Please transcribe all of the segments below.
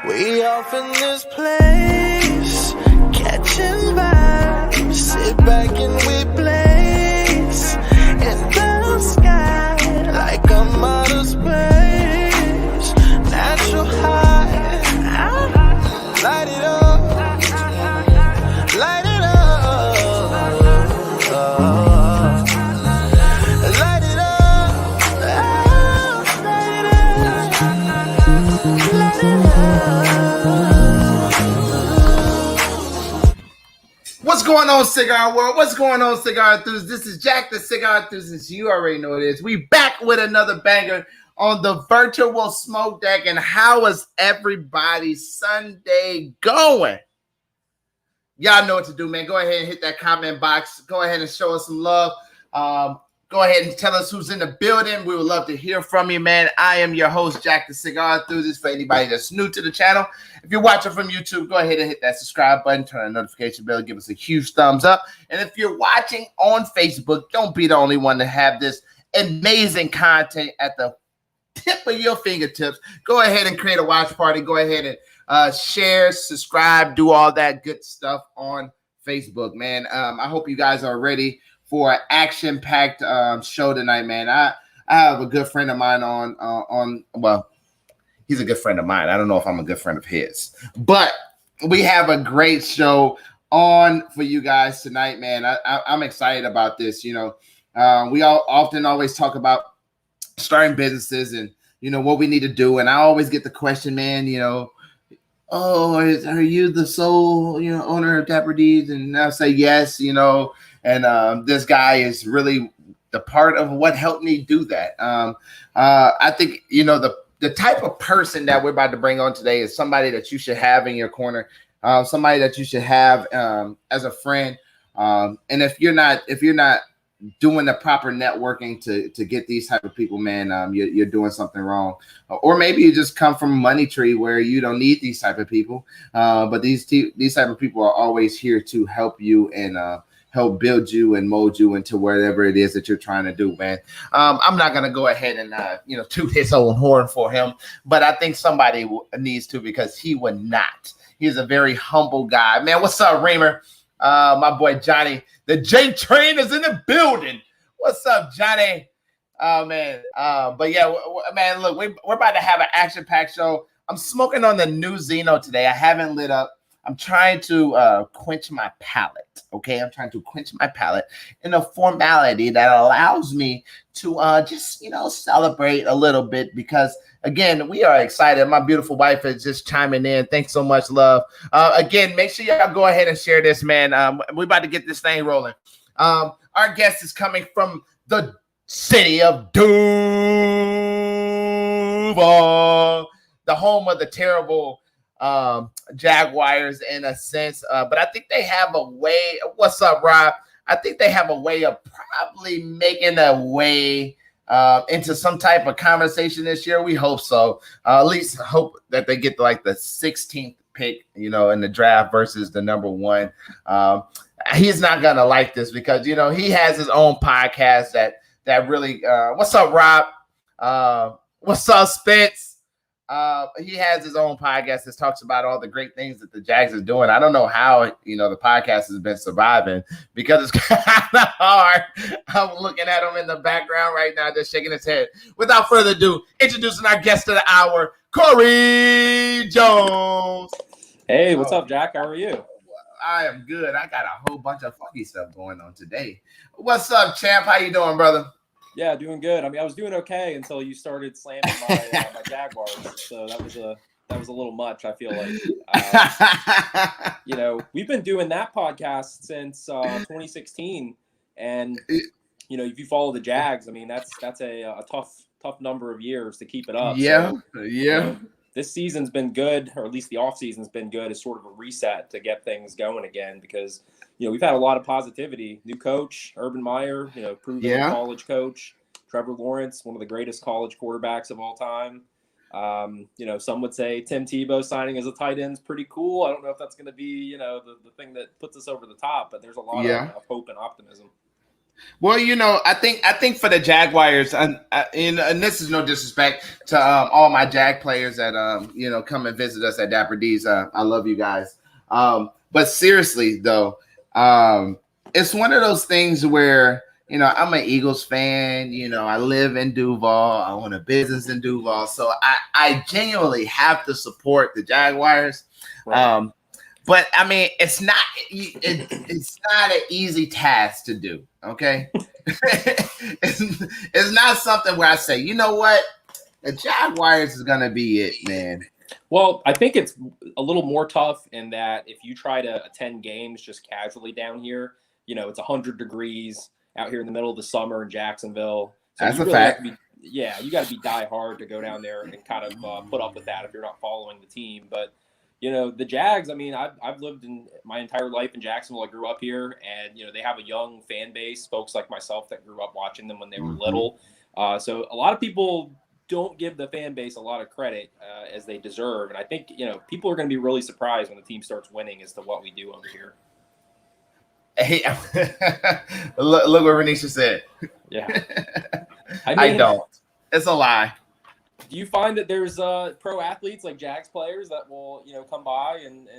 We off in this place, catching vibes, sit back and we blaze in the sky like I'm out of space. Natural high, light it up, light it up, light it up, light it up, light it up. What's going on, Cigar World? What's going on, Cigar Enthusiasts? This is Jack, the Cigar Enthusiast. You already know it is. We back with another banger on the virtual smoke deck. And how is everybody's Sunday going? Y'all know what to do, man. Go ahead and hit that comment box. Go ahead and show us some love. Go ahead and tell us who's in the building. We would love to hear from you, man. I am your host, Jack, the Cigar Enthusiast. For anybody that's new to the channel, if you're watching from YouTube, go ahead and hit that subscribe button, turn on the notification bell, give us a huge thumbs up. And if you're watching on Facebook, don't be the only one to have this amazing content at the tip of your fingertips. Go ahead and create a watch party. Go ahead and share, subscribe, do all that good stuff on Facebook, man. I hope you guys are ready for an action-packed show tonight, man. I have a good friend of mine well, he's a good friend of mine. I don't know if I'm a good friend of his, but we have a great show on for you guys tonight, man. I'm excited about this. You know, we often always talk about starting businesses and, you know, what we need to do. And I always get the question, man, you know, oh, are you the sole, you know, owner of Dapper Deeds? And I'll say yes, you know. And this guy is really the part of what helped me do that. I think, you know, the type of person that we're about to bring on today is somebody that you should have in your corner, somebody that you should have as a friend. And if you're not doing the proper networking to get these type of people, man, you're doing something wrong. Or maybe you just come from a money tree where you don't need these type of people. But these type of people are always here to help you and help build you and mold you into whatever it is that you're trying to do, man. I'm not going to go ahead and, you know, toot his own horn for him, but I think somebody needs to, because he would not. He's a very humble guy, man. What's up, Reamer? My boy, Johnny, the J Train is in the building. What's up, Johnny? Oh, man. But yeah, man, look, we're about to have an action-packed show. I'm smoking on the new Zeno today. I haven't lit up. I'm trying to quench my palate, okay? I'm trying to quench my palate in a formality that allows me to just, you know, celebrate a little bit, because, again, we are excited. My beautiful wife is just chiming in. Thanks so much, love. Again, make sure y'all go ahead and share this, man. We're about to get this thing rolling. Our guest is coming from the city of Duval, the home of the terrible Jaguars in a sense, but I think they have a way. What's up, Rob? I think they have a way of probably making a way into some type of conversation this year. We hope so. At least hope that they get like the 16th pick, you know, in the draft versus the number one. He's not gonna like this because, you know, he has his own podcast that really. What's up, Rob? What's up, Spence? He has his own podcast that talks about all the great things that the Jags are doing. I don't know how, you know, the podcast has been surviving, because it's kind of hard. I'm looking at him in the background right now, just shaking his head. Without further ado, introducing our guest of the hour, Corey Jones. Hey, what's up, Jack? How are you? I am good. I got a whole bunch of funky stuff going on today. What's up, champ? How you doing, brother? Yeah, doing good. I mean, I was doing okay until you started slamming my Jaguars. So that was a little much, I feel like. You know, we've been doing that podcast since 2016, and you know, if you follow the Jags, I mean, that's a tough number of years to keep it up. Yeah, so, yeah. You know, this season's been good, or at least the off season's been good. It's sort of a reset to get things going again, because, you know, we've had a lot of positivity. New coach, Urban Meyer, you know, proven college coach. Trevor Lawrence, one of the greatest college quarterbacks of all time. You know, some would say Tim Tebow signing as a tight end is pretty cool. I don't know if that's going to be, you know, the thing that puts us over the top, but there's a lot of hope and optimism. Well, I think for the Jaguars, and this is no disrespect to all my Jag players that come and visit us at Dapper D's. I love you guys. But seriously though, it's one of those things where I'm an Eagles fan. I live in Duval. I own a business in Duval, so I genuinely have to support the Jaguars. Right. But I mean, it's not an easy task to do. Okay, it's not something where I say, you know what, the Jaguars is gonna be it, man. Well, I think it's a little more tough in that if you try to attend games just casually down here, it's 100 degrees out here in the middle of the summer in Jacksonville. So That's you a really fact. you got to be die hard to go down there and kind of put up with that if you're not following the team. But the Jags, I mean, I've lived in my entire life in Jacksonville. I grew up here, and they have a young fan base, folks like myself that grew up watching them when they were little. So a lot of people don't give the fan base a lot of credit as they deserve, and I think people are going to be really surprised when the team starts winning as to what we do over here. Hey, look what Renisha said. Yeah, I don't. It's a lie. Do you find that there's pro athletes like Jags players that will come by and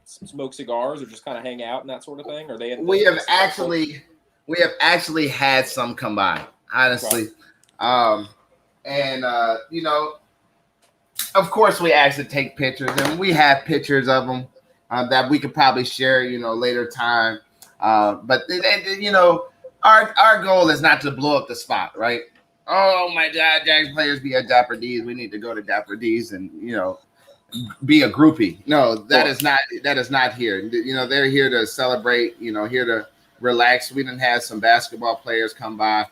smoke cigars or just kind of hang out and that sort of thing? Are they? We have actually had some come by, honestly, and of course we actually take pictures, and we have pictures of them that we could probably share, later time. But our goal is not to blow up the spot, right? Oh my God, Jags players be at Dapper D's. We need to go to Dapper D's and be a groupie. No, that is not here. They're here to celebrate. Here to relax. We didn't have some basketball players come by.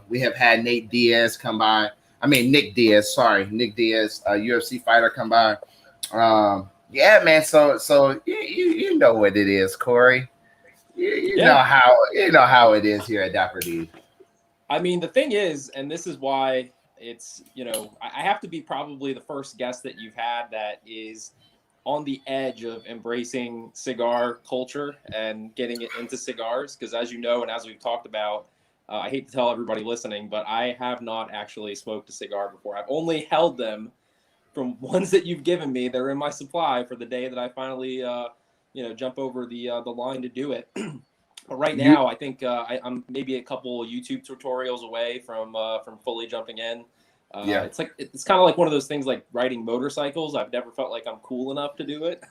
We have had Nick Diaz, Nick Diaz, UFC fighter come by. Yeah, man. So you know what it is, Corey. You know how it is here at Dapper D's. I mean, the thing is, and this is why it's, I have to be probably the first guest that you've had that is on the edge of embracing cigar culture and getting it into cigars. Because as you know, and as we've talked about, I hate to tell everybody listening, but I have not actually smoked a cigar before. I've only held them from ones that you've given me. They're in my supply for the day that I finally, jump over the line to do it. But right now, I think I'm maybe a couple YouTube tutorials away from fully jumping in. It's kind of like one of those things like riding motorcycles. I've never felt like I'm cool enough to do it.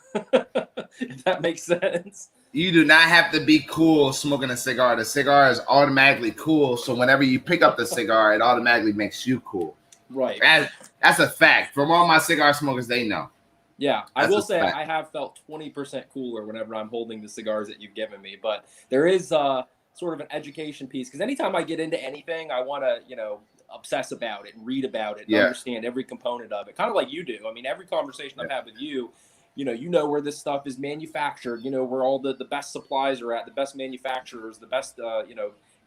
If that makes sense. You do not have to be cool smoking a cigar. The cigar is automatically cool. So whenever you pick up the cigar, it automatically makes you cool. Right. That's a fact. From all my cigar smokers, they know. Yeah, I will say I have felt 20% cooler whenever I'm holding the cigars that you've given me. But there is sort of an education piece because anytime I get into anything, I want to, obsess about it and read about it and understand every component of it, kind of like you do. I mean, every conversation I've had with you, where this stuff is manufactured, where all the best supplies are at, the best manufacturers, the best,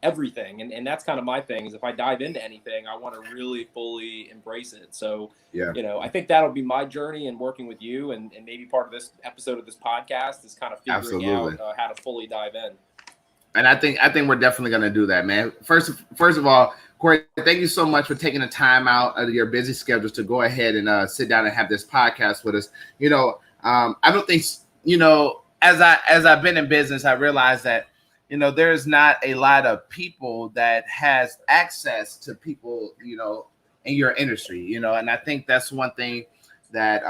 everything. And that's kind of my thing is if I dive into anything, I want to really fully embrace it. So, I think that'll be my journey in working with you and maybe part of this episode of this podcast is kind of figuring out how to fully dive in. And I think we're definitely going to do that, man. First of all, Corey, thank you so much for taking the time out of your busy schedules to go ahead and sit down and have this podcast with us. I don't think, as I've been in business, I realized that, there's not a lot of people that has access to people, in your industry, and I think that's one thing that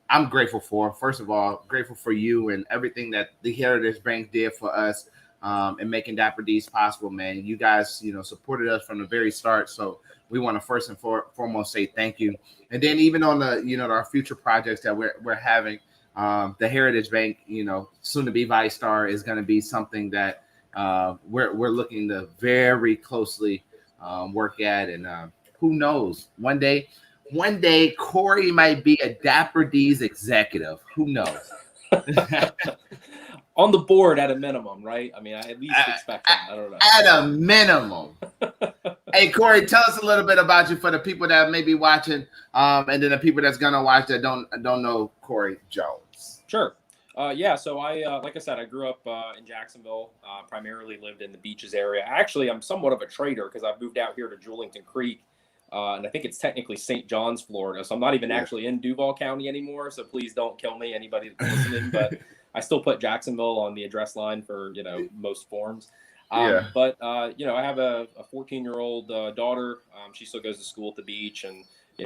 I'm grateful for. First of all, grateful for you and everything that the Heritage Bank did for us and making Dapper D's possible, man. You guys, supported us from the very start. So we want to first and foremost say thank you. And then even on the, our future projects that we're having, the Heritage Bank, soon to be ViStar is going to be something that we're looking to very closely work at. And who knows, one day Corey might be a Dapper D's executive. Who knows? On the board at a minimum, right? I mean, I at least expect that. I don't know. At a minimum. Hey, Corey, tell us a little bit about you for the people that may be watching, and then the people that's gonna watch that don't know Corey Jones. Sure. Yeah, so like I said, I grew up in Jacksonville, primarily lived in the beaches area. Actually, I'm somewhat of a trader because I've moved out here to Julington Creek, and I think it's technically St. John's, Florida. So I'm not even actually in Duval County anymore. So please don't kill me, anybody that's listening. But I still put Jacksonville on the address line for most forms. But I have a 14-year-old daughter. She still goes to school at the beach, and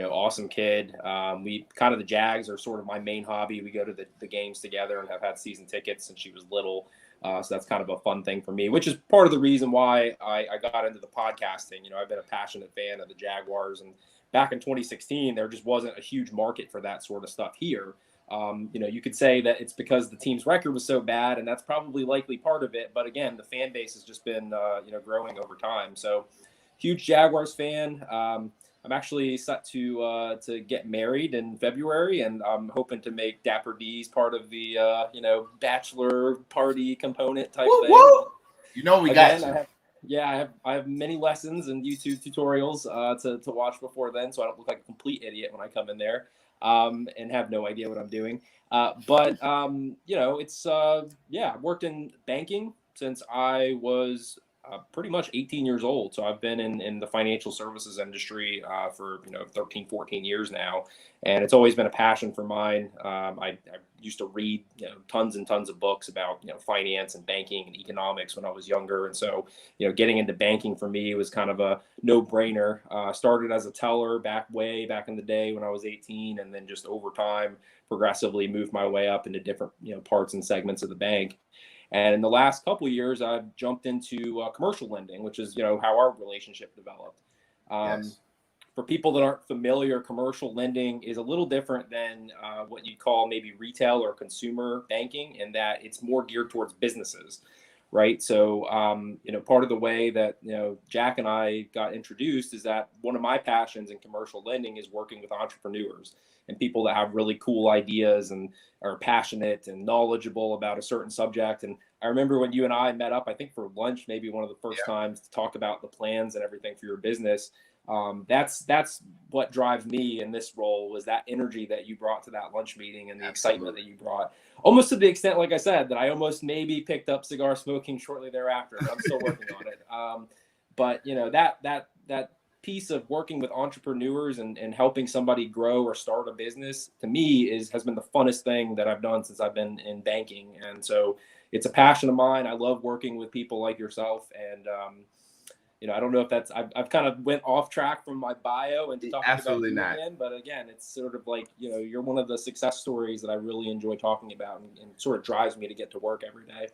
awesome kid. We kind of the Jags are sort of my main hobby. We go to the games together and have had season tickets since she was little. So that's kind of a fun thing for me, which is part of the reason why I got into the podcasting. I've been a passionate fan of the Jaguars, and back in 2016, there just wasn't a huge market for that sort of stuff here. You could say that it's because the team's record was so bad, and that's probably likely part of it. But again, the fan base has just been, growing over time. So huge Jaguars fan. I'm actually set to get married in February, and I'm hoping to make Dapper D's part of the bachelor party component type thing. Woo! We got you. I have many lessons and YouTube tutorials to watch before then, so I don't look like a complete idiot when I come in there and have no idea what I'm doing. But it's I've worked in banking since I was pretty much 18 years old. So I've been in the financial services industry for 13, 14 years now, and it's always been a passion for mine. I used to read tons and tons of books about finance and banking and economics when I was younger, and so getting into banking for me was kind of a no-brainer. Started as a teller way back in the day when I was 18, and then just over time progressively moved my way up into different parts and segments of the bank. And in the last couple of years, I've jumped into commercial lending, which is, how our relationship developed. For people that aren't familiar, commercial lending is a little different than what you'd call maybe retail or consumer banking, in that it's more geared towards businesses, right? So, part of the way that, Jack and I got introduced is that one of my passions in commercial lending is working with entrepreneurs and people that have really cool ideas and are passionate and knowledgeable about a certain subject. And I remember when you and I met up, I think for lunch, maybe one of the first times, to talk about the plans and everything for your business. That's what drives me in this role, was that energy that you brought to that lunch meeting and the excitement that you brought, almost to the extent, like I said, that I almost maybe picked up cigar smoking shortly thereafter, but I'm still working on it. But that piece of working with entrepreneurs and helping somebody grow or start a business, to me has been the funnest thing that I've done since I've been in banking. And so it's a passion of mine. I love working with people like yourself. And, I don't know if that's, I've kind of went off track from my bio and talking Absolutely about not. again, but again, it's sort of like, you're one of the success stories that I really enjoy talking about, and sort of drives me to get to work every day.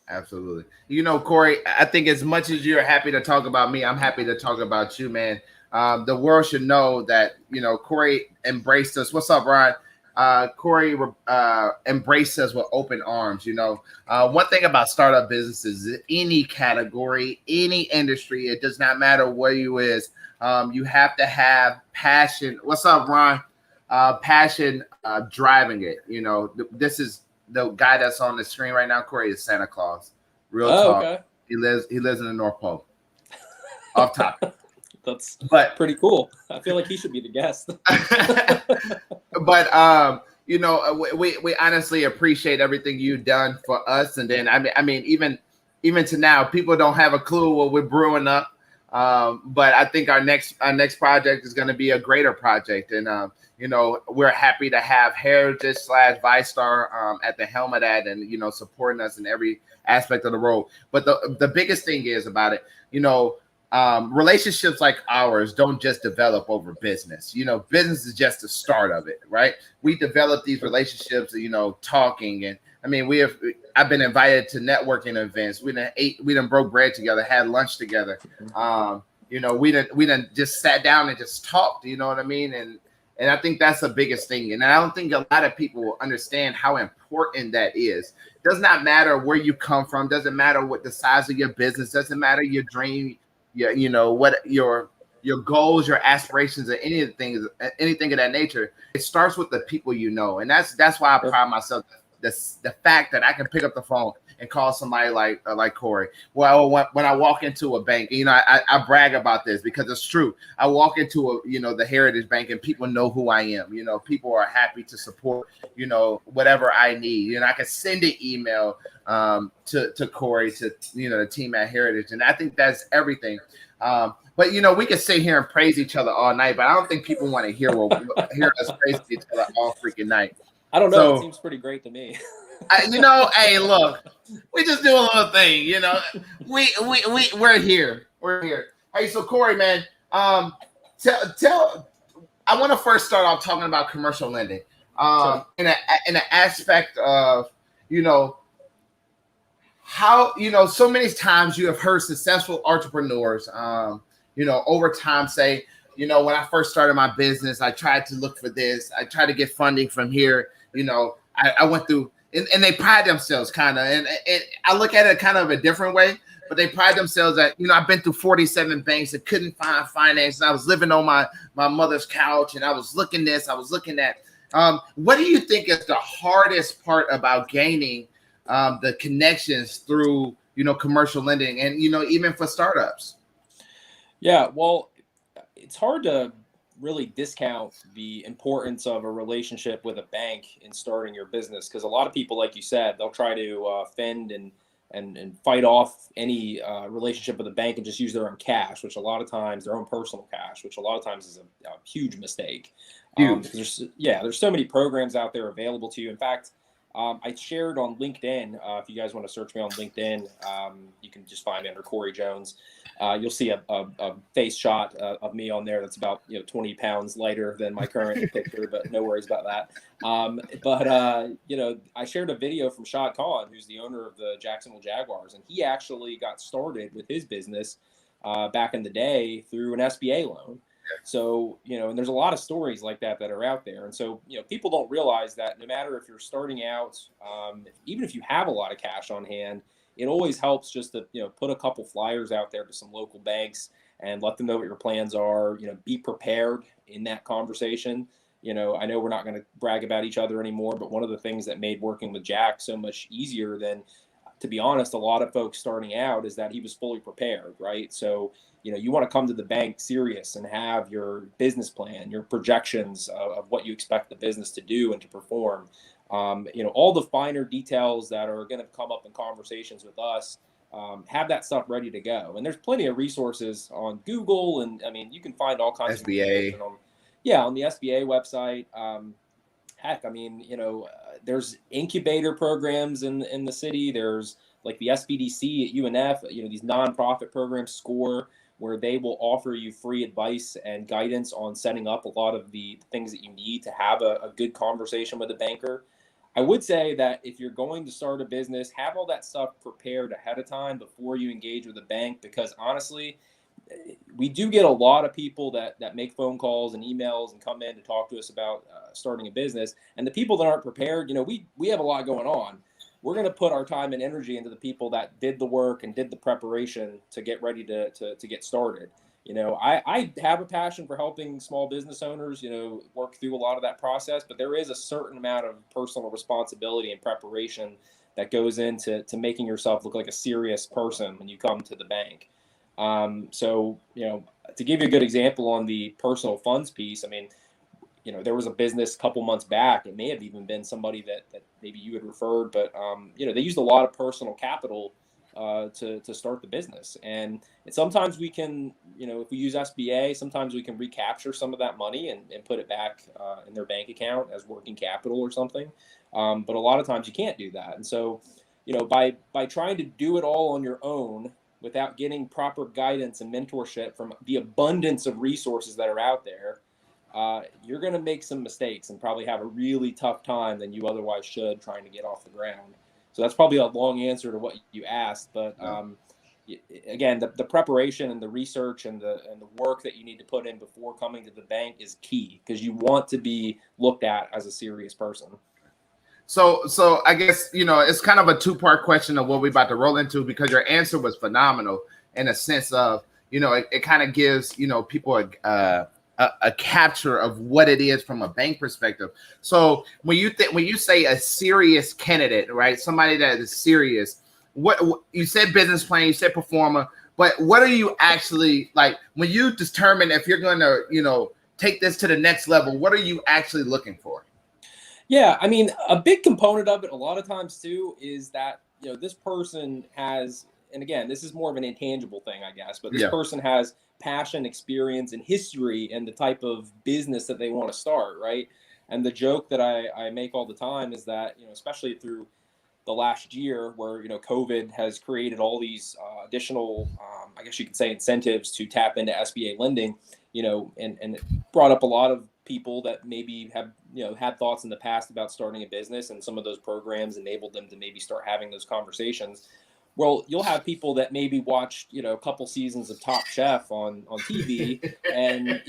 Absolutely. Corey, I think as much as you're happy to talk about me, I'm happy to talk about you, man. The world should know that, Corey embraced us. What's up, Ryan? Corey embraced us with open arms. One thing about startup businesses, any category, any industry, it does not matter where you is. You have to have passion. What's up, Ryan? Passion driving it. This is the guy that's on the screen right now. Corey is Santa Claus. Real talk. Okay. He lives in the North Pole. Off topic. That's pretty cool. I feel like he should be the guest. But we honestly appreciate everything you've done for us. And then I mean, even to now, people don't have a clue what we're brewing up. But I think our next project is going to be a greater project. And we're happy to have Heritage / ViStar at the helm of that, and supporting us in every aspect of the role. But the biggest thing is about it, relationships like ours don't just develop over business. Business is just the start of it, right? We develop these relationships, talking, and I mean, I've been invited to networking events. We done broke bread together, had lunch together. We done just sat down and just talked. You know what I mean? And I think that's the biggest thing. And I don't think a lot of people understand how important that is. It does not matter where you come from. Doesn't matter what the size of your business. Doesn't matter your dream. What your goals, your aspirations, or anything of that nature. It starts with the people and that's why I pride myself the fact that I can pick up the phone and call somebody like Corey. Well, when I walk into a bank, I brag about this because it's true. I walk into the Heritage Bank and people know who I am. People are happy to support, whatever I need. I can send an email to Corey, to the team at Heritage, and I think that's everything. But we can sit here and praise each other all night, but I don't think people want to hear us praise each other all freaking night. I don't know. So, it seems pretty great to me. Hey, look, we just do a little thing. We're here. We're here. Hey, so Corey, man, tell. I want to first start off talking about commercial lending, sure. in an aspect of how so many times you have heard successful entrepreneurs over time say, when I first started my business, I tried to look for this, I tried to get funding from here, I went through, and they pride themselves kind of, and I look at it kind of a different way, but they pride themselves that I've been through 47 banks and couldn't find finance, and I was living on my mother's couch, and I was looking this, I was looking that. What do you think is the hardest part about gaining the connections through commercial lending, and even for startups? Yeah, well, it's hard to really discount the importance of a relationship with a bank in starting your business, because a lot of people, like you said, they'll try to fend and fight off any relationship with a bank and just use their own cash, which a lot of times, their own personal cash, which a lot of times is a huge mistake. There's so many programs out there available to you. In fact, I shared on LinkedIn. If you guys want to search me on LinkedIn, you can just find me under Corey Jones. You'll see a face shot of me on there that's about 20 pounds lighter than my current picture, but no worries about that. I shared a video from Shad Khan, who's the owner of the Jacksonville Jaguars, and he actually got started with his business back in the day through an SBA loan. So, and there's a lot of stories like that are out there. And so, people don't realize that no matter if you're starting out, even if you have a lot of cash on hand, it always helps just to, put a couple flyers out there to some local banks and let them know what your plans are, be prepared in that conversation. I know we're not going to brag about each other anymore, but one of the things that made working with Jack so much easier than, to be honest, a lot of folks starting out is that he was fully prepared, right? So, you want to come to the bank serious and have your business plan, your projections of what you expect the business to do and to perform. All the finer details that are going to come up in conversations with us, have that stuff ready to go. And there's plenty of resources on Google, and you can find all kinds of information on the SBA website. There's incubator programs in the city. There's like the SBDC at UNF, these nonprofit programs, SCORE, where they will offer you free advice and guidance on setting up a lot of the things that you need to have a good conversation with a banker. I would say that if you're going to start a business, have all that stuff prepared ahead of time before you engage with a bank, because honestly, we do get a lot of people that make phone calls and emails and come in to talk to us about starting a business. And the people that aren't prepared, we have a lot going on. We're going to put our time and energy into the people that did the work and did the preparation to get ready to get started. I have a passion for helping small business owners, work through a lot of that process, but there is a certain amount of personal responsibility and preparation that goes into making yourself look like a serious person when you come to the bank. To give you a good example on the personal funds piece, there was a business a couple months back. It may have even been somebody that maybe you had referred, but they used a lot of personal capital to start the business. And sometimes we can, if we use SBA, sometimes we can recapture some of that money and put it back in their bank account as working capital or something. But a lot of times you can't do that. And so, by trying to do it all on your own without getting proper guidance and mentorship from the abundance of resources that are out there, you're going to make some mistakes and probably have a really tough time than you otherwise should trying to get off the ground. So that's probably a long answer to what you asked, but again, the preparation and the research and the work that you need to put in before coming to the bank is key, because you want to be looked at as a serious person. So I guess, it's kind of a two-part question of what we're about to roll into, because your answer was phenomenal in a sense of, it kind of gives, people a capture of what it is from a bank perspective. So when you say a serious candidate, right? Somebody that is serious, what you said business plan, you said performer, but what are you actually like when you determine if you're going to, take this to the next level? What are you actually looking for? Yeah, I mean, a big component of it, a lot of times too, is that this person has, and again, this is more of an intangible thing, I guess, but this person has passion, experience, and history in the type of business that they want to start, right? And the joke that I make all the time is that, especially through the last year where, COVID has created all these additional, I guess you could say, incentives to tap into SBA lending, and it brought up a lot of people that maybe have, had thoughts in the past about starting a business, and some of those programs enabled them to maybe start having those conversations. Well, you'll have people that maybe watched, a couple seasons of Top Chef on TV and,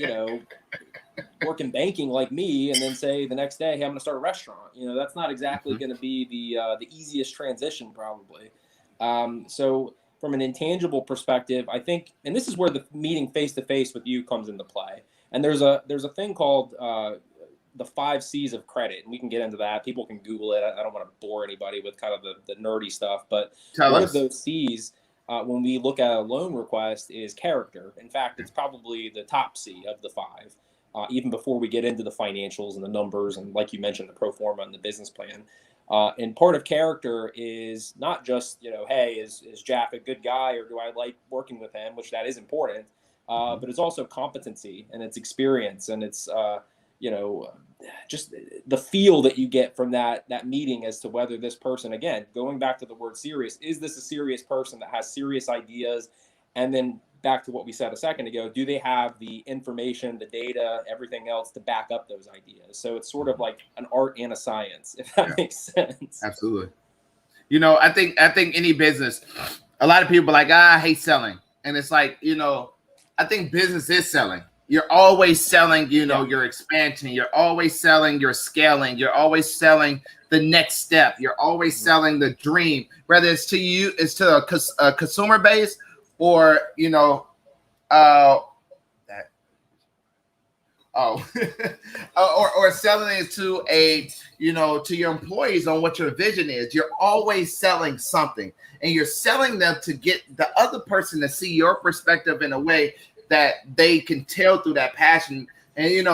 work in banking like me, and then say the next day, hey, I'm going to start a restaurant. That's not exactly going to be the easiest transition probably. So from an intangible perspective, I think, and this is where the meeting face to face with you comes into play. And there's a thing called the 5 C's of credit, and we can get into that. People can Google it. I don't want to bore anybody with kind of the nerdy stuff, but one of those C's when we look at a loan request is character. In fact, it's probably the top C of the 5. Even before we get into the financials and the numbers, and like you mentioned, the pro forma and the business plan. And part of character is not just, hey, is Jack a good guy, or do I like working with him, which that is important, but it's also competency, and it's experience, and it's, just the feel that you get from that meeting as to whether this person, again, going back to the word serious, is this a serious person that has serious ideas? And then back to what we said a second ago, do they have the information, the data, everything else to back up those ideas? So it's sort of like an art and a science, if that makes sense. Absolutely. I think any business, a lot of people are like, I hate selling. And it's like, I think business is selling. You're always selling, your expansion. You're always selling your scaling. You're always selling the next step. You're always selling the dream, whether it's to you, it's to a consumer base, or or selling it to to your employees on what your vision is. You're always selling something, and you're selling them to get the other person to see your perspective in a way that they can tell through that passion. And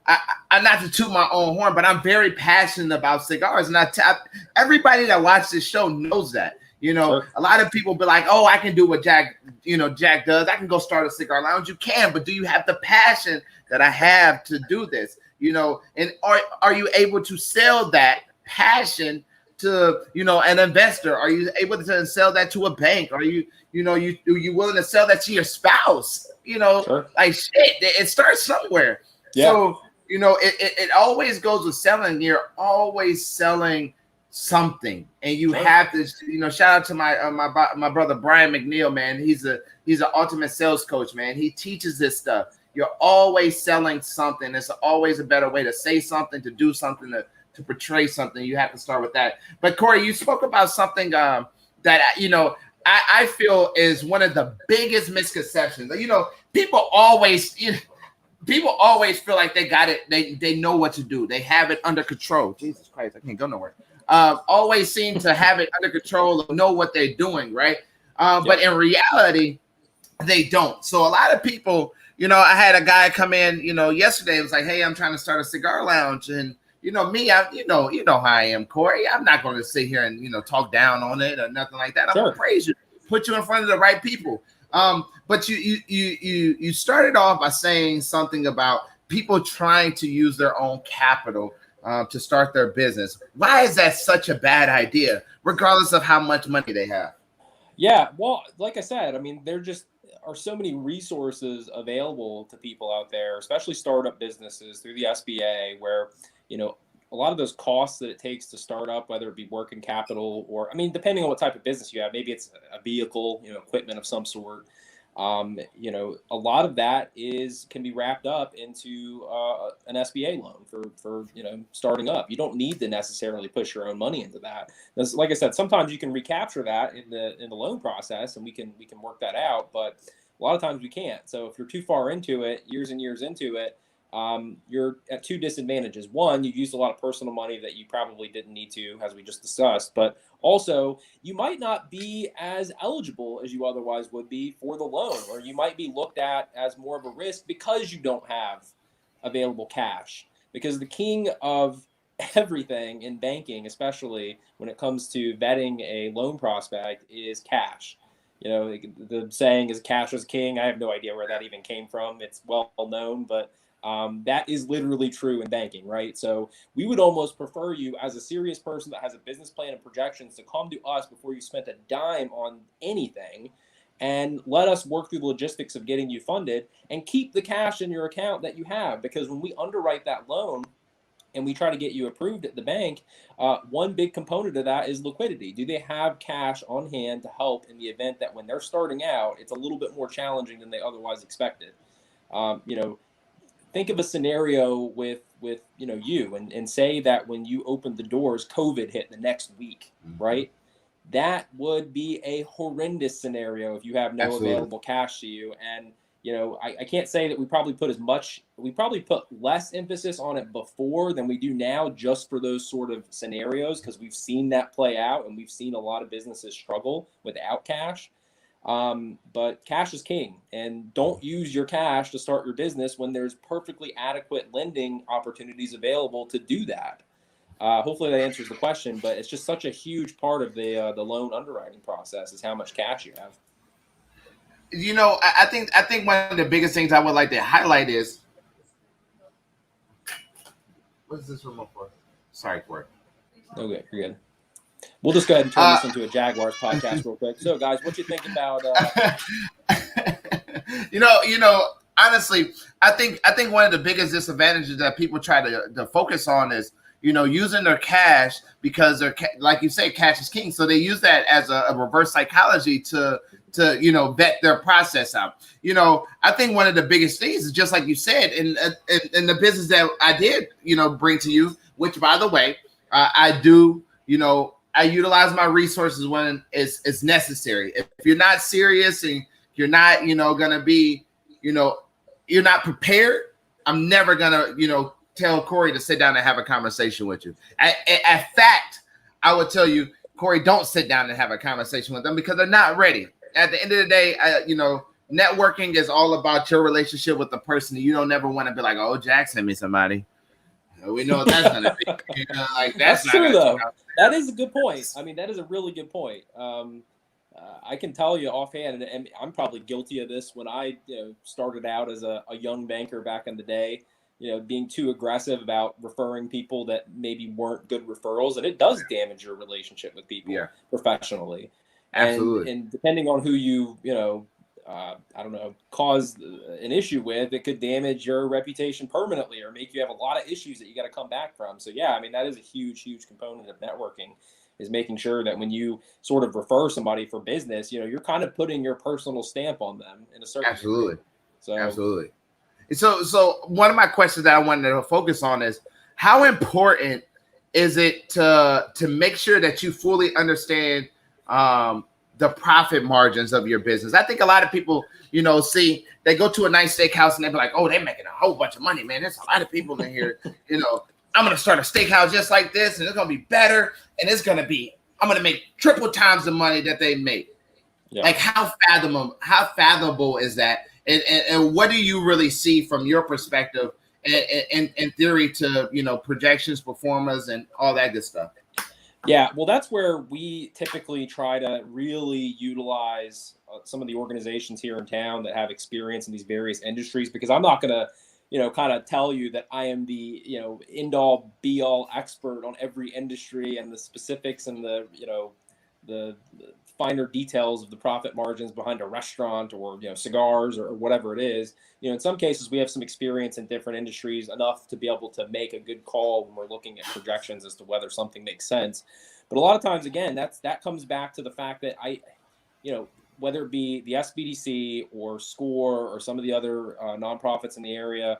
I'm not to toot my own horn, but I'm very passionate about cigars, and everybody that watches this show knows that. Sure. A lot of people be like, oh, I can do what Jack does. I can go start a cigar lounge. You can, but do you have the passion that I have to do this? And are you able to sell that passion to, an investor? Are you able to sell that to a bank? Are you willing to sell that to your spouse? Sure. Like shit, it starts somewhere. Yeah. So, it always goes with selling. You're always selling something, and you have to, shout out to my brother Brian McNeil, man. He's an ultimate sales coach, man. He teaches this stuff. You're always selling something. It's always a better way to say something, to do something, to portray something. You have to start with that. But Corey, you spoke about something that I feel is one of the biggest misconceptions. People always feel like they got it. They know what to do. They have it under control. Jesus Christ, I can't go nowhere. Always seem to have it under control or know what they're doing, right? But in reality, they don't. So a lot of people, I had a guy come in, yesterday. It was like, hey, I'm trying to start a cigar lounge, and me, you know how I am, Corey. I'm not going to sit here and talk down on it or nothing like that. I'm gonna praise you, put you in front of the right people. But you started off by saying something about people trying to use their own capital to start their business. Why is that such a bad idea, regardless of how much money they have? Yeah, well, like I said, I mean, there just are so many resources available to people out there, especially startup businesses through the SBA, where, a lot of those costs that it takes to start up, whether it be working capital or, depending on what type of business you have, maybe it's a vehicle, equipment of some sort. A lot of that can be wrapped up into an SBA loan for starting up. You don't need to necessarily push your own money into that. Like I said, sometimes you can recapture that in the loan process, and we can work that out. But a lot of times we can't. So if you're too far into it, years and years into it, you're at two disadvantages. One, you used a lot of personal money that you probably didn't need to, as we just discussed, but also you might not be as eligible as you otherwise would be for the loan, or you might be looked at as more of a risk because you don't have available cash. Because the king of everything in banking, especially when it comes to vetting a loan prospect, is cash. The saying is cash is king. I have no idea where that even came from. It's well known, but that is literally true in banking, right? So we would almost prefer you, as a serious person that has a business plan and projections, to come to us before you spent a dime on anything, and let us work through the logistics of getting you funded and keep the cash in your account that you have. Because when we underwrite that loan and we try to get you approved at the bank, one big component of that is liquidity. Do they have cash on hand to help in the event that when they're starting out, it's a little bit more challenging than they otherwise expected? Think of a scenario with you, and say that when you opened the doors, COVID hit the next week, right? That would be a horrendous scenario if you have no available cash to you. And I can't say that we probably put less emphasis on it before than we do now, just for those sort of scenarios, because we've seen that play out and we've seen a lot of businesses struggle without cash. But cash is king, and don't use your cash to start your business when there's perfectly adequate lending opportunities available to do that. Hopefully that answers the question, but it's just such a huge part of the loan underwriting process is how much cash you have. I think one of the biggest things I would like to highlight is, what's this remote for? Sorry, Corey. Okay, you're good. We'll just go ahead and turn this into a Jaguars podcast real quick. So, guys, what you think about? Honestly, I think one of the biggest disadvantages that people try to focus on is, using their cash, because like you say, cash is king. So they use that as a reverse psychology to vet their process out. I think one of the biggest things is, just like you said, in the business that I did, bring to you, which, by the way, I do, I utilize my resources when it's necessary. If you're not serious and you're not, gonna be, you're not prepared, I'm never gonna, tell Corey to sit down and have a conversation with you. In fact, I would tell you, Corey, don't sit down and have a conversation with them, because they're not ready. At the end of the day, networking is all about your relationship with the person. You don't never want to be like, oh, Jack sent me somebody. We know what that's going to be. That's true, though. That is a good point. I mean, that is a really good point. I can tell you offhand, and I'm probably guilty of this when I started out as a young banker back in the day, being too aggressive about referring people that maybe weren't good referrals. And it does damage your relationship with people professionally. Absolutely. And depending on who you, cause an issue with, it could damage your reputation permanently or make you have a lot of issues that you got to come back from. So, yeah, I mean, that is a huge, huge component of networking, is making sure that when you sort of refer somebody for business, you're kind of putting your personal stamp on them in a certain Absolutely. degree. So, absolutely. So one of my questions that I wanted to focus on is, how important is it to make sure that you fully understand the profit margins of your business? I think a lot of people, see, they go to a nice steakhouse and they be like, oh, they're making a whole bunch of money, man. There's a lot of people in here. I'm going to start a steakhouse just like this, and it's going to be better. And I'm going to make triple times the money that they make. Yeah. Like, how fathomable is that? And what do you really see from your perspective in theory to, projections, performers, and all that good stuff? Yeah, well, that's where we typically try to really utilize some of the organizations here in town that have experience in these various industries, because I'm not going to, kind of tell you that I am the, end-all, be-all expert on every industry and the specifics and the finer details of the profit margins behind a restaurant or, cigars or whatever it is. In some cases, we have some experience in different industries enough to be able to make a good call when we're looking at projections as to whether something makes sense. But a lot of times, again, that comes back to the fact that whether it be the SBDC or SCORE or some of the other nonprofits in the area,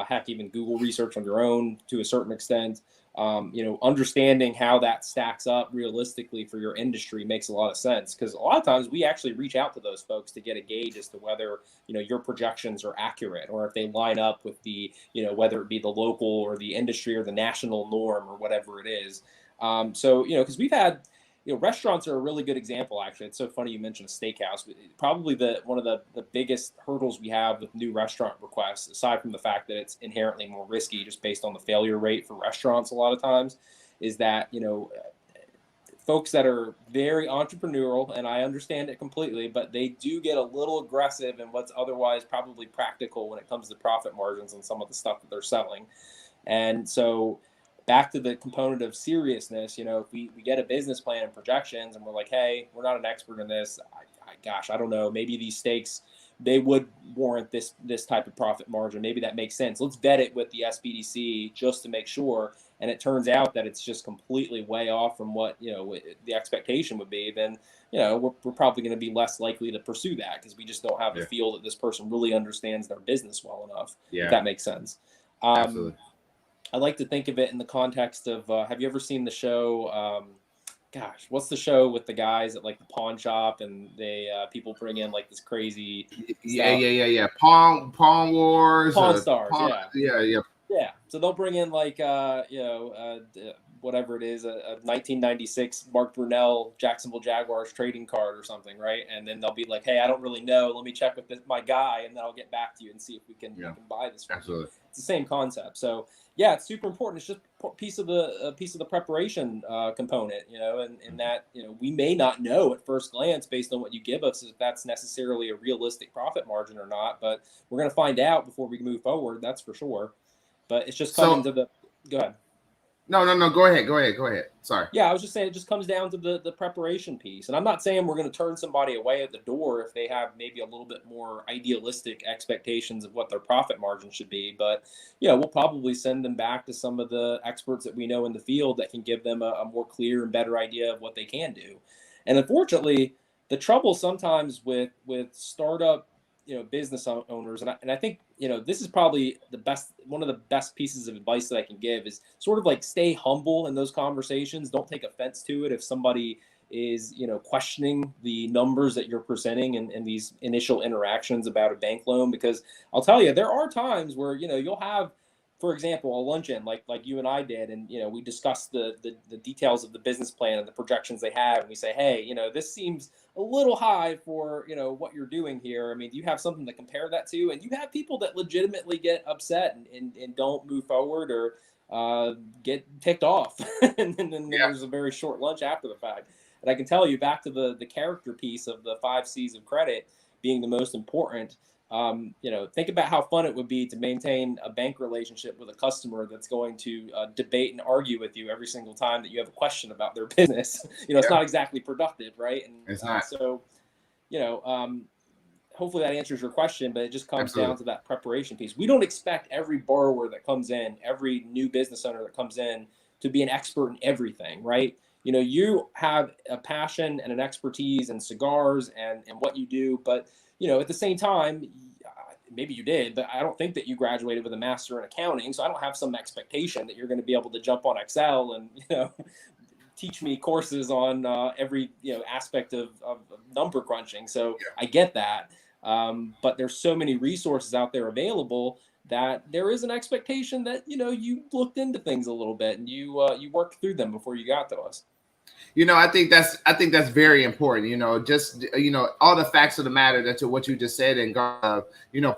heck, even Google research on your own to a certain extent. Understanding how that stacks up realistically for your industry makes a lot of sense, because a lot of times we actually reach out to those folks to get a gauge as to whether, your projections are accurate, or if they line up with the, whether it be the local or the industry or the national norm or whatever it is. Because we've had, restaurants are a really good example, actually. It's so funny you mentioned a steakhouse. Probably one of the biggest hurdles we have with new restaurant requests, aside from the fact that it's inherently more risky just based on the failure rate for restaurants a lot of times, is that, folks that are very entrepreneurial, and I understand it completely, but they do get a little aggressive in what's otherwise probably practical when it comes to profit margins on some of the stuff that they're selling. And so back to the component of seriousness, if we get a business plan and projections and we're like, hey, we're not an expert in this. I don't know. Maybe these stakes, they would warrant this type of profit margin. Maybe that makes sense. Let's vet it with the SBDC just to make sure. And it turns out that it's just completely way off from what, the expectation would be. Then, we're probably going to be less likely to pursue that, because we just don't have the feel that this person really understands their business well enough. If that makes sense. Absolutely. I like to think of it in the context of, have you ever seen the show, what's the show with the guys at like the pawn shop, and they people bring in like this crazy Pawn Wars, Pawn Stars, yeah. So they'll bring in like whatever it is, a 1996 Mark Brunell Jacksonville Jaguars trading card or something, right? And then they'll be like, hey, I don't really know, let me check with my guy, and then I'll get back to you and see if we can buy this from you. It's the same concept. So yeah, it's super important. It's just a piece of the preparation component, and that, we may not know at first glance based on what you give us if that's necessarily a realistic profit margin or not, but we're going to find out before we move forward. That's for sure. But it's just coming to the, go ahead. No. Go ahead. Sorry. Yeah, I was just saying it just comes down to the preparation piece. And I'm not saying we're going to turn somebody away at the door if they have maybe a little bit more idealistic expectations of what their profit margin should be. But, we'll probably send them back to some of the experts that we know in the field that can give them a more clear and better idea of what they can do. And unfortunately, the trouble sometimes with startup business owners, and I think this is probably one of the best pieces of advice that I can give, is sort of like stay humble in those conversations. Don't take offense to it if somebody is questioning the numbers that you're presenting in these initial interactions about a bank loan, because I'll tell you, there are times where you'll have, for example, a luncheon like you and I did, and we discussed the details of the business plan and the projections they have, and we say, hey, this seems a little high for what you're doing here. I mean, do you have something to compare that to? And you have people that legitimately get upset and don't move forward, or get ticked off, and then there's a very short lunch after the fact. And I can tell you, back to the character piece of the 5 C's of credit being the most important. Think about how fun it would be to maintain a bank relationship with a customer that's going to debate and argue with you every single time that you have a question about their business. It's not exactly productive, right? And it's not. So, hopefully that answers your question, but it just comes down to that preparation piece. We don't expect every borrower that comes in, every new business owner that comes in, to be an expert in everything, right? You have a passion and an expertise in cigars and what you do, but at the same time, maybe you did, but I don't think that you graduated with a master in accounting. So I don't have some expectation that you're going to be able to jump on Excel and, teach me courses on every, aspect of number crunching. So I get that. But there's so many resources out there available that there is an expectation that, you looked into things a little bit and you worked through them before you got to us. I think that's very important. Just all the facts of the matter that what you just said, and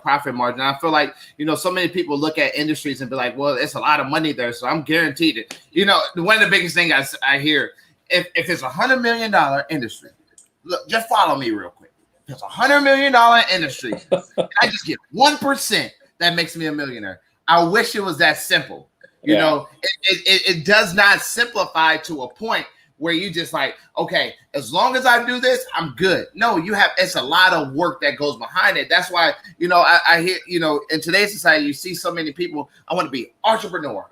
profit margin. I feel like so many people look at industries and be like, well, it's a lot of money there, so I'm guaranteed it. One of the biggest things I hear, if it's $100 million industry, look, just follow me real quick. If it's $100 million industry, I just get 1%, that makes me a millionaire. I wish it was that simple. It does not simplify to a point where you just like, okay, as long as I do this, I'm good. No, it's a lot of work that goes behind it. That's why, I hear, in today's society, you see so many people, I want to be entrepreneur.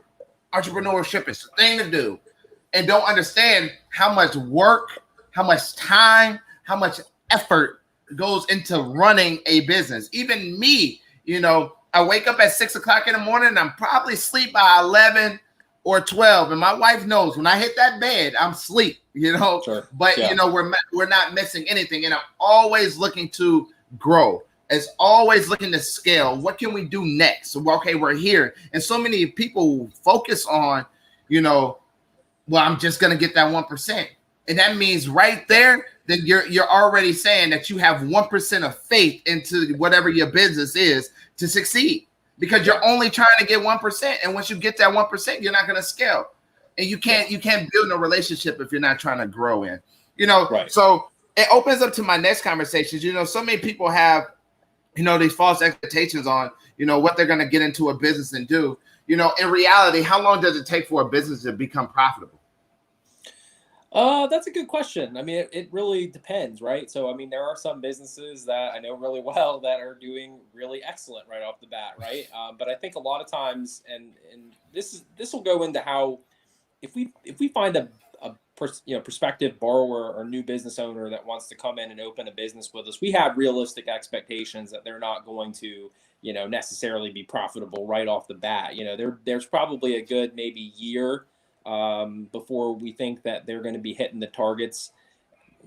Entrepreneurship is the thing to do, and don't understand how much work, how much time, how much effort goes into running a business. Even me, I wake up at 6 o'clock in the morning and I'm probably asleep by 11 or 12. And my wife knows when I hit that bed, I'm asleep, Sure. But, we're not missing anything. And I'm always looking to grow. It's always looking to scale. What can we do next? So, okay, we're here. And so many people focus on, well, I'm just going to get that 1%. And that means right there, then you're already saying that you have 1% of faith into whatever your business is to succeed, because you're only trying to get 1%. And once you get that 1%, you're not going to scale. And you can't build a relationship if you're not trying to grow in, Right. So it opens up to my next conversations. So many people have, these false expectations on, what they're going to get into a business and do. In reality, how long does it take for a business to become profitable? That's a good question. I mean, it really depends, right? So, I mean, there are some businesses that I know really well that are doing really excellent right off the bat, right? But I think a lot of times, and this will go into how if we find a prospective borrower or new business owner that wants to come in and open a business with us, we have realistic expectations that they're not going to necessarily be profitable right off the bat. There's probably a good maybe year before we think that they're going to be hitting the targets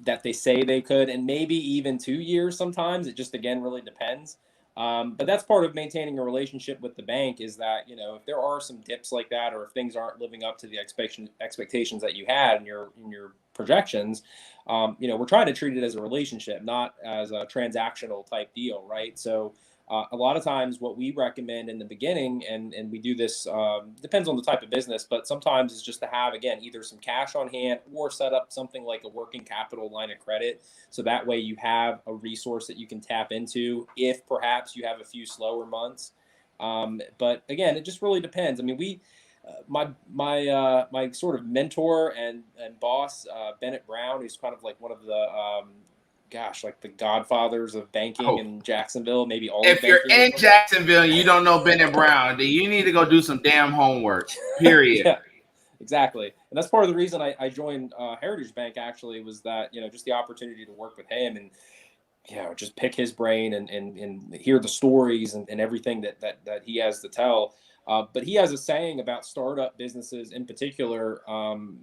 that they say they could, and maybe even 2 years sometimes. It just, again, really depends. But that's part of maintaining a relationship with the bank, is that, if there are some dips like that, or if things aren't living up to the expectations that you had in your projections, we're trying to treat it as a relationship, not as a transactional type deal, right? So a lot of times what we recommend in the beginning, and we do this, depends on the type of business, but sometimes it's just to have, again, either some cash on hand or set up something like a working capital line of credit. So that way you have a resource that you can tap into if perhaps you have a few slower months. But again, it just really depends. I mean, my sort of mentor and boss, Bennett Brown, who's kind of like one of the, like the godfathers of banking in Jacksonville, maybe all. If you're in Jacksonville and you don't know Bennett Brown, then you need to go do some damn homework. Period. Yeah, exactly. And that's part of the reason I joined Heritage Bank, actually, was that, just the opportunity to work with him and, just pick his brain and hear the stories and everything that he has to tell. But he has a saying about startup businesses in particular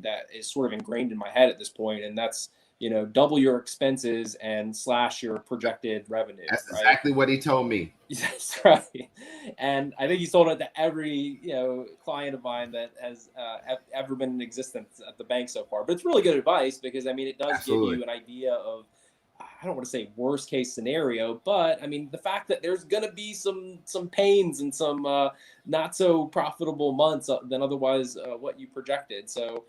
that is sort of ingrained in my head at this point, and that's, double your expenses and slash your projected revenue. That's right? Exactly what he told me. That's right. And I think he's told it to every, client of mine that has ever been in existence at the bank so far. But it's really good advice, because, I mean, it does Absolutely. Give you an idea of, I don't want to say worst case scenario, but I mean, the fact that there's going to be some pains and some not so profitable months than otherwise what you projected. So,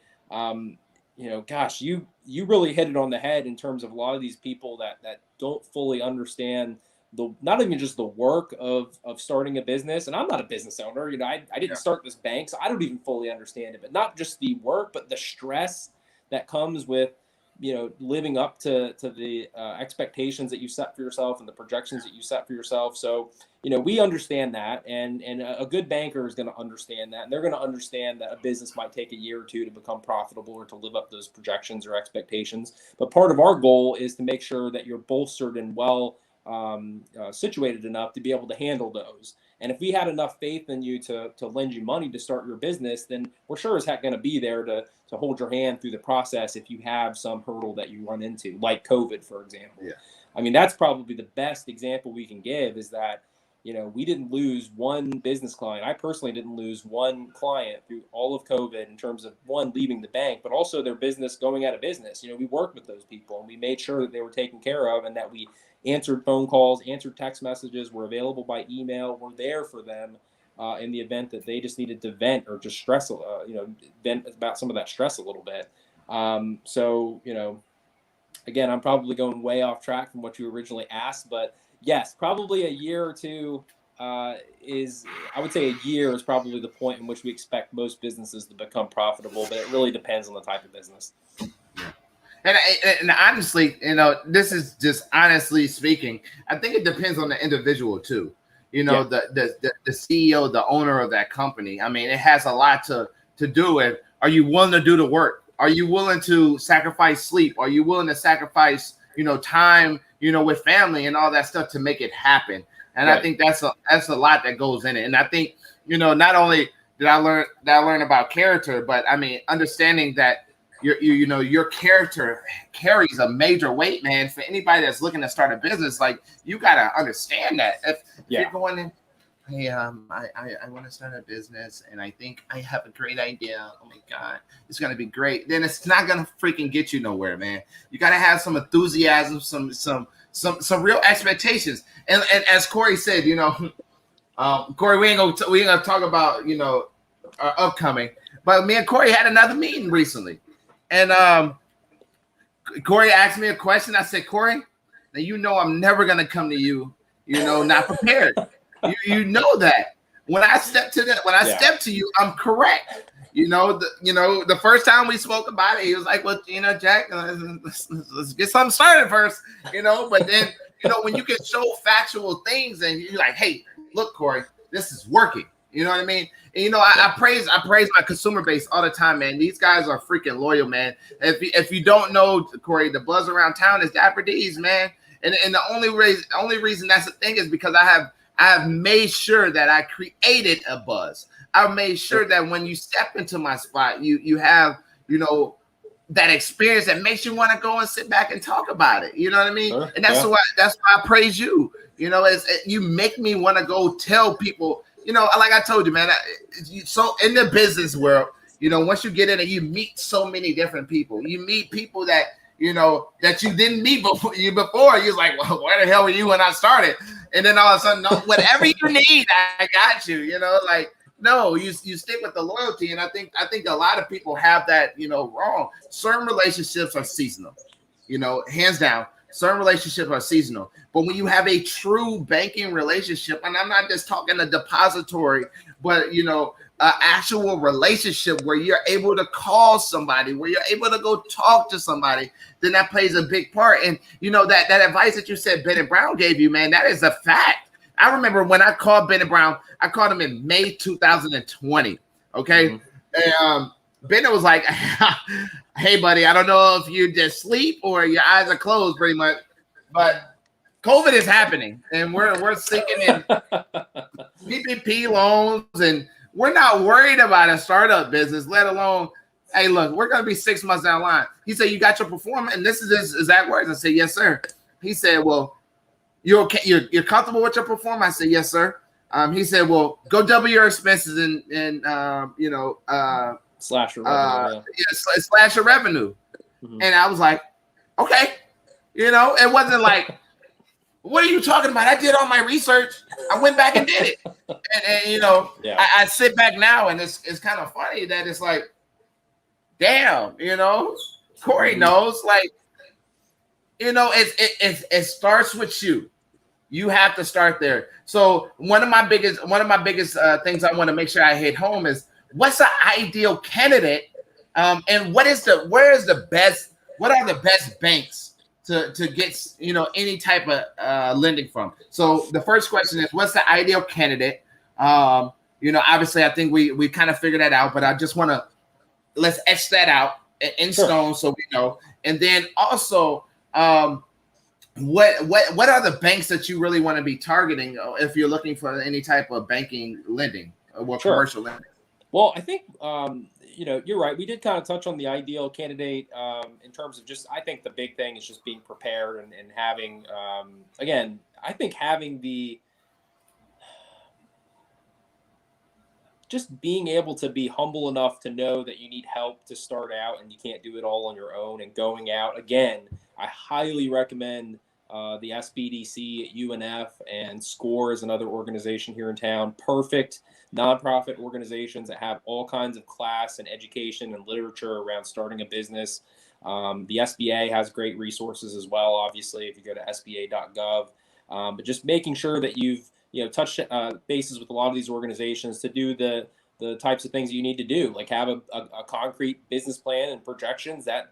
gosh, you really hit it on the head in terms of a lot of these people that don't fully understand not even just the work of starting a business. And I'm not a business owner, I didn't start this bank, so I don't even fully understand it, but not just the work, but the stress that comes with, living up to the expectations that you set for yourself and the projections that you set for yourself. So, we understand that, and a good banker is going to understand that, and they're going to understand that a business might take a year or two to become profitable or to live up those projections or expectations. But part of our goal is to make sure that you're bolstered and well situated enough to be able to handle those. And if we had enough faith in you to lend you money to start your business, then we're sure as heck going to be there to hold your hand through the process if you have some hurdle that you run into, like COVID, for example. Yeah. I mean, that's probably the best example we can give, is that, we didn't lose one business client. I personally didn't lose one client through all of COVID in terms of, one, leaving the bank, but also their business going out of business. We worked with those people, and we made sure that they were taken care of, and that we answered phone calls, answered text messages, were available by email, were there for them in the event that they just needed to vent or just stress, vent about some of that stress a little bit. So, again, I'm probably going way off track from what you originally asked, but yes, probably a year or two I would say a year is probably the point in which we expect most businesses to become profitable, but it really depends on the type of business. And honestly, this is just honestly speaking, I think it depends on the individual too. The CEO, the owner of that company. I mean, it has a lot to do with, are you willing to do the work? Are you willing to sacrifice sleep? Are you willing to sacrifice, time, with family and all that stuff to make it happen? And I think that's a lot that goes in it. And I think, not only did I learn about character, but I mean, understanding that your character carries a major weight, man. For anybody that's looking to start a business, like, you gotta understand that if you're going in, hey, I want to start a business and I think I have a great idea. Oh my God, it's gonna be great. Then it's not gonna freaking get you nowhere, man. You gotta have some enthusiasm, some real expectations. And as Corey said, Corey, we ain't gonna talk about our upcoming, but me and Corey had another meeting recently, and Corey asked me a question. I said, Corey, now I'm never gonna come to you, not prepared. You know that when I step to you, I'm correct. The first time we spoke about it, he was like, well, Jack, let's get something started first, but then, when you can show factual things and you're like, hey, look, Corey, this is working. You know what I mean? And, I praise my consumer base all the time, man. These guys are freaking loyal, man. If you don't know, Corey, the buzz around town is Dapper D's, man. And the only reason that's the thing is because I have made sure that I created a buzz. I've made sure that when you step into my spot, you have, that experience that makes you want to go and sit back and talk about it. You know what I mean? Sure. And that's why I praise you. You make me want to go tell people, like I told you, man, so in the business world, once you get in it, you meet so many different people. You meet people that, that you didn't meet before. You're like, well, where the hell were you when I started? And then all of a sudden, no, whatever you need, I got you. No, you stick with the loyalty. And I think a lot of people have that, wrong. Certain relationships are seasonal, hands down. Certain relationships are seasonal. But when you have a true banking relationship, and I'm not just talking a depository, but an actual relationship where you're able to call somebody, where you're able to go talk to somebody, then that plays a big part. And that advice that you said Bennett Brown gave you, man, that is a fact. I remember when I called Bennett Brown, I called him in May 2020. Okay. Mm-hmm. And Bennett was like, hey, buddy, I don't know if you just sleep or your eyes are closed pretty much, but COVID is happening and we're sinking in PPP loans and we're not worried about a startup business, let alone, hey, look, we're going to be 6 months down the line. He said, you got your performance? And this is his exact words. I said, yes, sir. He said, well, you're okay. You're comfortable with your performance? I said, yes, sir. He said, well, go double your expenses and slash your revenue. Slash your revenue. Mm-hmm. And I was like, okay. It wasn't like, what are you talking about? I did all my research. I went back and did it. And I sit back now and it's kind of funny that it's like, damn, Corey knows, like, it starts with you. You have to start there. So one of my biggest things I want to make sure I hit home is what's the ideal candidate, and what are the best banks to get any type of lending from. So the first question is, what's the ideal candidate? Obviously I think we kind of figured that out, but I just want to let's etch that out in stone so we know. And then also what are the banks that you really want to be targeting if you're looking for any type of banking lending or commercial lending? Well, I think you're right. We did kind of touch on the ideal candidate in terms of just, I think the big thing is just being prepared and having, again, I think having just being able to be humble enough to know that you need help to start out and you can't do it all on your own, and going out. Again, I highly recommend the SBDC at UNF and SCORE is another organization here in town. Perfect nonprofit organizations that have all kinds of class and education and literature around starting a business. The SBA has great resources as well, obviously, if you go to sba.gov. But just making sure that you've touched bases with a lot of these organizations to do the types of things you need to do, like have a concrete business plan and projections that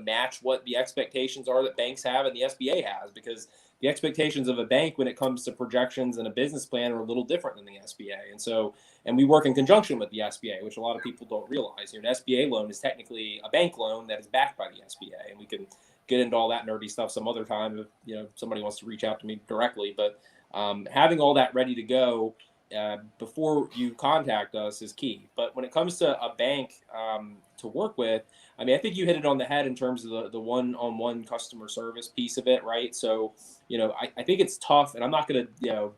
match what the expectations are that banks have and the SBA has, because the expectations of a bank when it comes to projections and a business plan are a little different than the SBA. And we work in conjunction with the SBA, which a lot of people don't realize. An SBA loan is technically a bank loan that is backed by the SBA, and we can get into all that nerdy stuff some other time if somebody wants to reach out to me directly. But Having all that ready to go before you contact us is key. But when it comes to a bank to work with, I mean, I think you hit it on the head in terms of the one-on-one customer service piece of it, right? So, I think it's tough, and I'm not going to,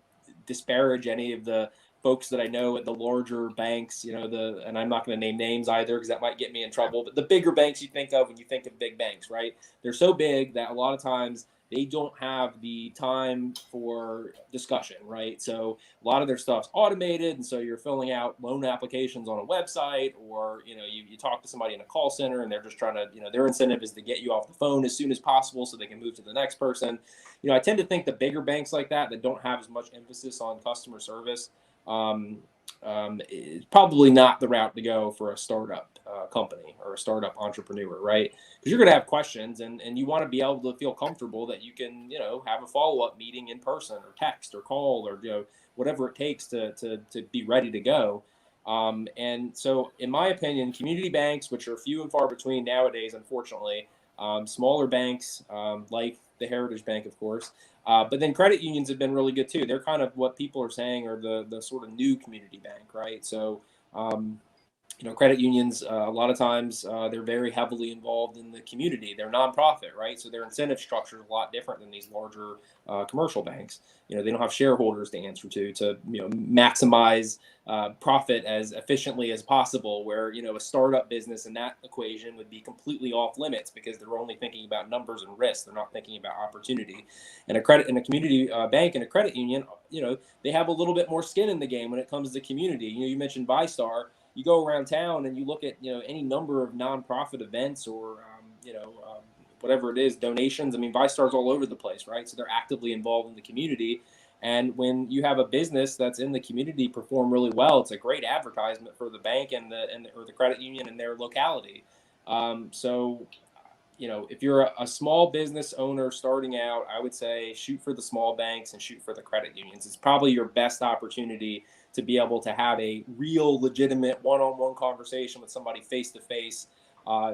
disparage any of the folks that I know at the larger banks, and I'm not going to name names either because that might get me in trouble, but the bigger banks you think of when you think of big banks, right? They're so big that a lot of times they don't have the time for discussion, right? So a lot of their stuff's automated, and so you're filling out loan applications on a website, or you talk to somebody in a call center, and they're just trying to, their incentive is to get you off the phone as soon as possible so they can move to the next person. I tend to think the bigger banks like that don't have as much emphasis on customer service, is probably not the route to go for a startup company or a startup entrepreneur, right? Because you're going to have questions, and you want to be able to feel comfortable that you can, have a follow-up meeting in person or text or call or, whatever it takes to be ready to go. And so in my opinion, community banks, which are few and far between nowadays, unfortunately, smaller banks, like the Heritage Bank, of course, but then credit unions have been really good too. They're kind of what people are saying are the sort of new community bank, right? So, credit unions, a lot of times they're very heavily involved in the community. They're nonprofit, right? So their incentive structure is a lot different than these larger commercial banks. They don't have shareholders to answer to maximize profit as efficiently as possible, where a startup business in that equation would be completely off limits because they're only thinking about numbers and risk. They're not thinking about opportunity. And a community bank and a credit union, they have a little bit more skin in the game when it comes to community. You mentioned ViStar. You go around town and you look at any number of nonprofit events or whatever it is, donations. I mean, ViStar's all over the place, right? So they're actively involved in the community. And when you have a business that's in the community perform really well, it's a great advertisement for the bank or the credit union in their locality. So if you're a small business owner starting out, I would say shoot for the small banks and shoot for the credit unions. It's probably your best opportunity to be able to have a real legitimate one-on-one conversation with somebody face-to-face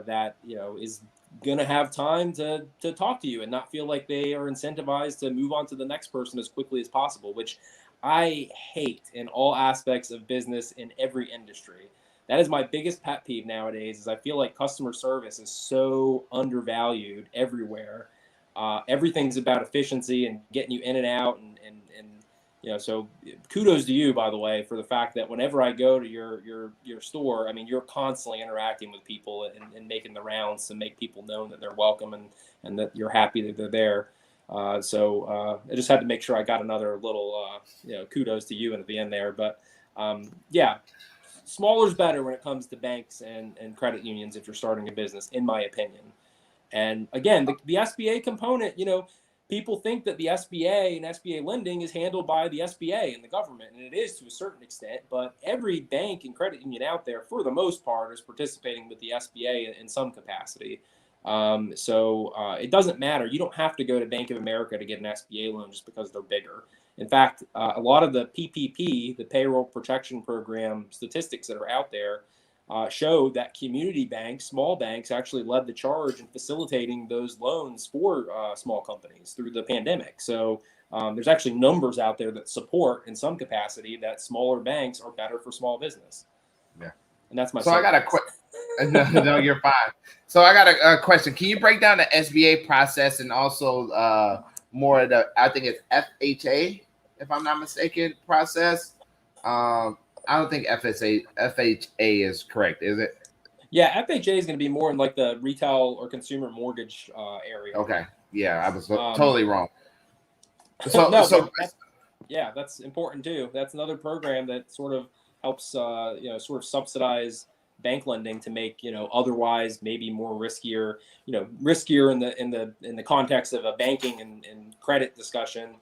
that is going to have time to talk to you and not feel like they are incentivized to move on to the next person as quickly as possible, which I hate in all aspects of business in every industry. That is my biggest pet peeve nowadays, is I feel like customer service is so undervalued everywhere. Everything's about efficiency and getting you in and out. And so kudos to you, by the way, for the fact that whenever I go to your store, I mean, you're constantly interacting with people and making the rounds to make people know that they're welcome and that you're happy that they're there. So I just had to make sure I got another little, kudos to you at the end there. But yeah. Smaller is better when it comes to banks and credit unions if you're starting a business, in my opinion. And again, the SBA component, people think that the SBA and SBA lending is handled by the SBA and the government, and it is to a certain extent, but every bank and credit union out there, for the most part, is participating with the SBA in some capacity. So it doesn't matter. You don't have to go to Bank of America to get an SBA loan just because they're bigger. In fact, a lot of the PPP, the Payroll Protection Program statistics that are out there show that community banks, small banks, actually led the charge in facilitating those loans for small companies through the pandemic. So there's actually numbers out there that support in some capacity that smaller banks are better for small business. Yeah. And that's my. So I got a question. No, you're fine. So I got a question. Can you break down the SBA process and also more of the, I think it's FHA, if I'm not mistaken, process? I don't think FHA is correct, is it? Yeah, FHA is going to be more in like the retail or consumer mortgage area. Okay. Yeah, I was totally wrong. So that's important too. That's another program that sort of helps, sort of subsidize bank lending to make, otherwise maybe more riskier in the context of a banking and credit discussion.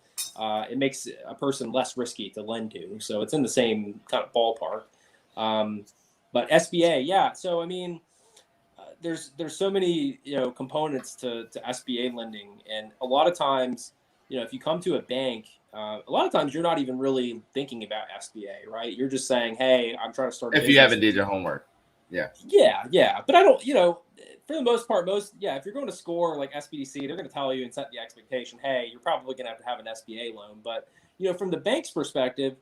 It makes a person less risky to lend to. So it's in the same kind of ballpark. But SBA, yeah. So, I mean, there's so many, components to SBA lending. And a lot of times, if you come to a bank, a lot of times you're not even really thinking about SBA, right? You're just saying, hey, I'm trying to start a business. If you haven't did your homework. Yeah. Yeah. But I don't, for the most part, if you're going to score like SBDC, they're going to tell you and set the expectation, hey, you're probably going to have an SBA loan. But, from the bank's perspective,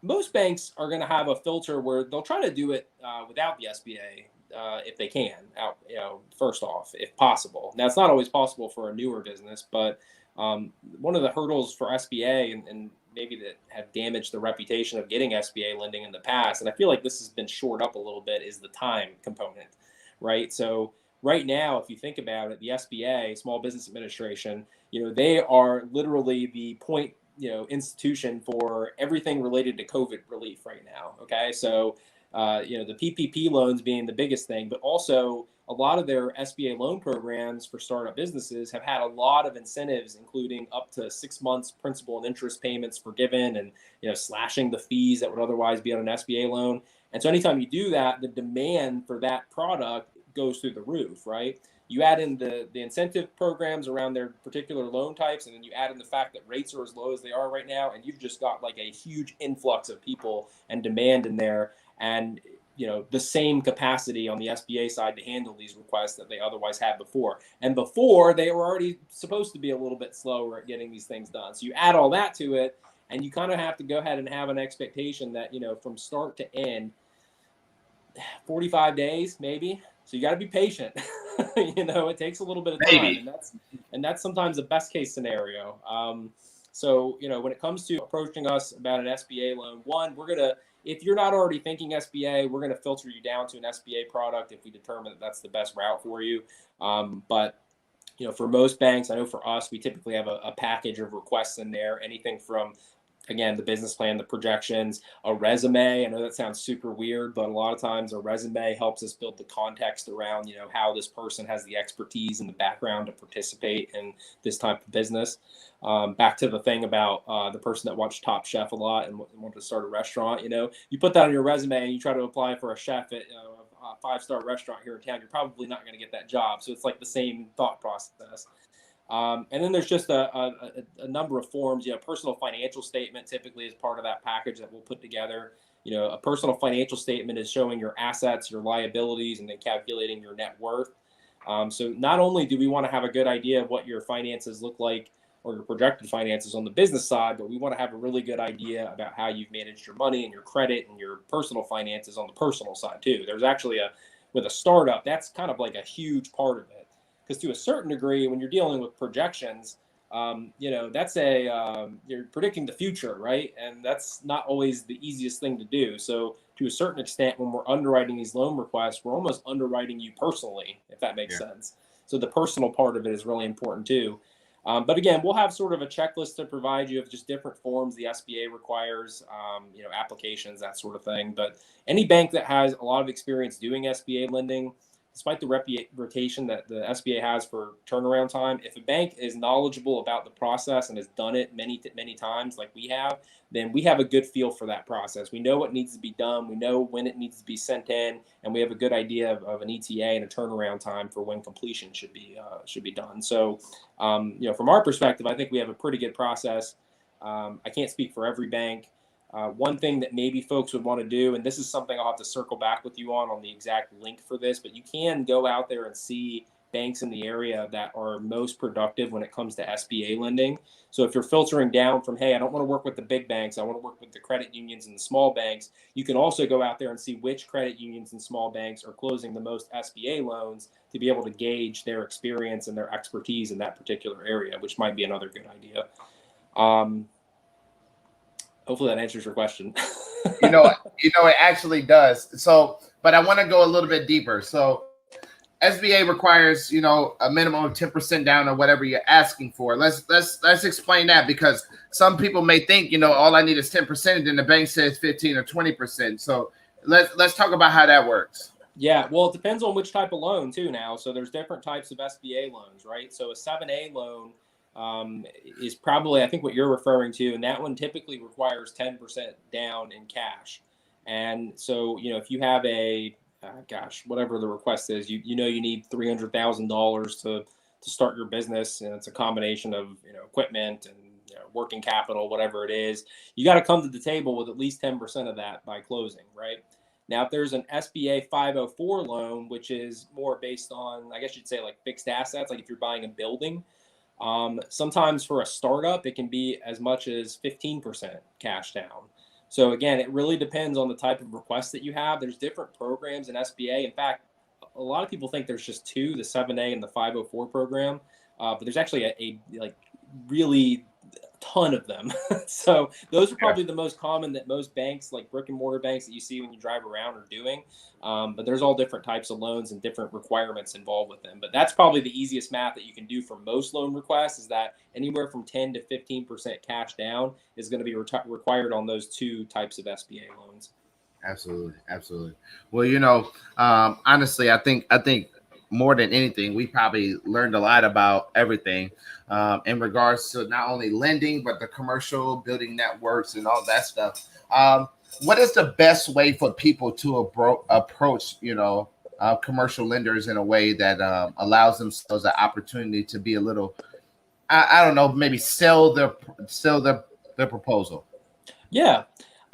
most banks are going to have a filter where they'll try to do it without the SBA if they can. First off, if possible. Now, it's not always possible for a newer business, but one of the hurdles for SBA and maybe that have damaged the reputation of getting SBA lending in the past, and I feel like this has been shored up a little bit, is the time component, right? So right now, if you think about it, the SBA, Small Business Administration, they are literally the point institution for everything related to COVID relief right now. Okay. So, the PPP loans being the biggest thing, but also a lot of their SBA loan programs for startup businesses have had a lot of incentives, including up to 6 months principal and interest payments forgiven and, slashing the fees that would otherwise be on an SBA loan. And so anytime you do that, the demand for that product goes through the roof, right? You add in the incentive programs around their particular loan types, and then you add in the fact that rates are as low as they are right now, and you've just got like a huge influx of people and demand in there, and the same capacity on the SBA side to handle these requests that they otherwise had before. And before, they were already supposed to be a little bit slower at getting these things done. So you add all that to it, and you kind of have to go ahead and have an expectation that, from start to end, 45 days maybe. So you got to be patient. It takes a little bit of time, and that's sometimes the best case scenario. So when it comes to approaching us about an SBA loan, one, if you're not already thinking SBA, we're gonna filter you down to an SBA product if we determine that that's the best route for you. But for most banks, I know for us, we typically have a package of requests in there, anything from, again, the business plan, the projections, a resume. I know that sounds super weird, but a lot of times a resume helps us build the context around, how this person has the expertise and the background to participate in this type of business. Back to the thing about the person that watched Top Chef a lot and wanted to start a restaurant, you put that on your resume and you try to apply for a chef at a 5-star restaurant here in town, you're probably not going to get that job. So it's like the same thought process. And then there's just a number of forms. Personal financial statement typically is part of that package that we'll put together. A personal financial statement is showing your assets, your liabilities, and then calculating your net worth. So not only do we want to have a good idea of what your finances look like or your projected finances on the business side, but we want to have a really good idea about how you've managed your money and your credit and your personal finances on the personal side too. There's actually with a startup, that's kind of like a huge part of it. Because to a certain degree, when you're dealing with projections, that's you're predicting the future, right? And that's not always the easiest thing to do. So to a certain extent, when we're underwriting these loan requests, we're almost underwriting you personally, if that makes sense. So the personal part of it is really important too. But again, we'll have sort of a checklist to provide you of just different forms the SBA requires, applications, that sort of thing. But any bank that has a lot of experience doing SBA lending, despite the reputation that the SBA has for turnaround time, if a bank is knowledgeable about the process and has done it many times like we have, then we have a good feel for that process. We know what needs to be done. We know when it needs to be sent in, and we have a good idea of an ETA and a turnaround time for when completion should be done. So, from our perspective, I think we have a pretty good process. I can't speak for every bank. One thing that maybe folks would want to do, and this is something I'll have to circle back with you on the exact link for this, but you can go out there and see banks in the area that are most productive when it comes to SBA lending. So if you're filtering down from, hey, I don't want to work with the big banks, I want to work with the credit unions and the small banks, you can also go out there and see which credit unions and small banks are closing the most SBA loans to be able to gauge their experience and their expertise in that particular area, which might be another good idea. Hopefully that answers your question. It actually does. So, but I want to go a little bit deeper. So SBA requires, a minimum of 10% down or whatever you're asking for. Let's explain that, because some people may think, all I need is 10% and then the bank says 15 or 20%. So let's talk about how that works. Yeah, well, it depends on which type of loan too now. So there's different types of SBA loans, right? So a 7A loan is probably, I think, what you're referring to, and that one typically requires 10% down in cash. And so, if you have whatever the request is, you need $300,000 to start your business, and it's a combination of equipment and working capital, whatever it is. You got to come to the table with at least 10% of that by closing, right? Now, if there's an SBA 504 loan, which is more based on, I guess you'd say, like fixed assets, like if you're buying a building, Sometimes for a startup, it can be as much as 15% cash down. So again, it really depends on the type of request that you have. There's different programs in SBA. In fact, a lot of people think there's just two, the 7A and the 504 program, but there's actually a like really ton of them. So those are probably the most common that most banks, like brick and mortar banks that you see when you drive around, are doing. But there's all different types of loans and different requirements involved with them. But that's probably the easiest math that you can do for most loan requests, is that anywhere from 10 to 15% cash down is going to be required on those two types of SBA loans. Absolutely. Absolutely. Well, honestly, I think more than anything, we probably learned a lot about everything in regards to not only lending, but the commercial building networks and all that stuff. What is the best way for people to approach, commercial lenders in a way that allows themselves an opportunity to be a little, I don't know, maybe sell their proposal? Yeah.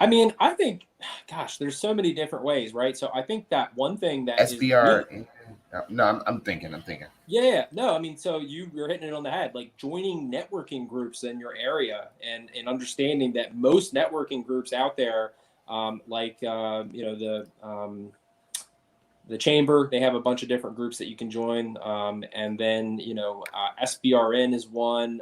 I mean, I think, gosh, there's so many different ways, right? So I think that one thing that SBR. No, I'm thinking. Yeah, no, I mean, so you're hitting it on the head, like joining networking groups in your area, and understanding that most networking groups out there, the chamber, they have a bunch of different groups that you can join, and then SBRN is one.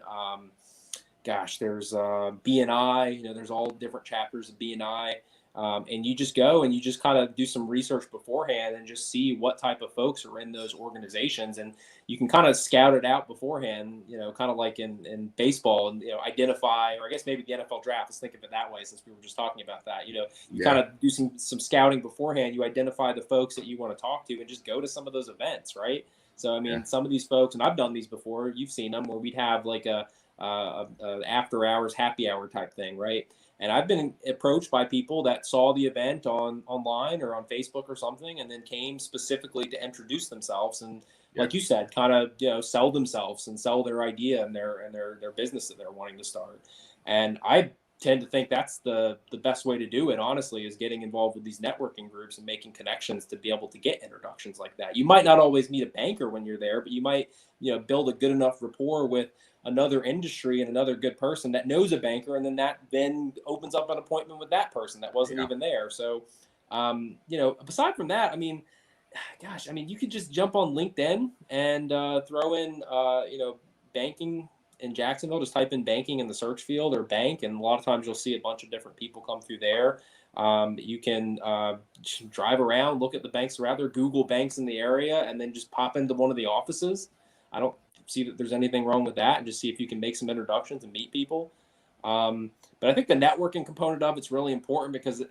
There's BNI. There's all different chapters of BNI. And you just go and you just kind of do some research beforehand and just see what type of folks are in those organizations. And you can kind of scout it out beforehand, kind of like in baseball, and, identify, or I guess maybe the NFL draft, let's think of it that way, since we were just talking about that. You kind of do some scouting beforehand. You identify the folks that you want to talk to and just go to some of those events, right? So, I mean, some of these folks, and I've done these before, you've seen them, where we'd have like a after hours happy hour type thing, right? And I've been approached by people that saw the event online or on Facebook or something, and then came specifically to introduce themselves and, like you said, kind of sell themselves and sell their idea and their business that they're wanting to start. And I tend to think that's the best way to do it, honestly, is getting involved with these networking groups and making connections to be able to get introductions like that. You might not always meet a banker when you're there, but you might build a good enough rapport with another industry and another good person that knows a banker, and then opens up an appointment with that person that wasn't even there. So aside from that, I mean, you could just jump on LinkedIn and throw in banking in Jacksonville. Just type in banking in the search field, or bank, and a lot of times you'll see a bunch of different people come through there. You can drive around, look at the banks around there, Google banks in the area, and then just pop into one of the offices. I don't see that there's anything wrong with that, and just see if you can make some introductions and meet people. But I think the networking component of it's really important, because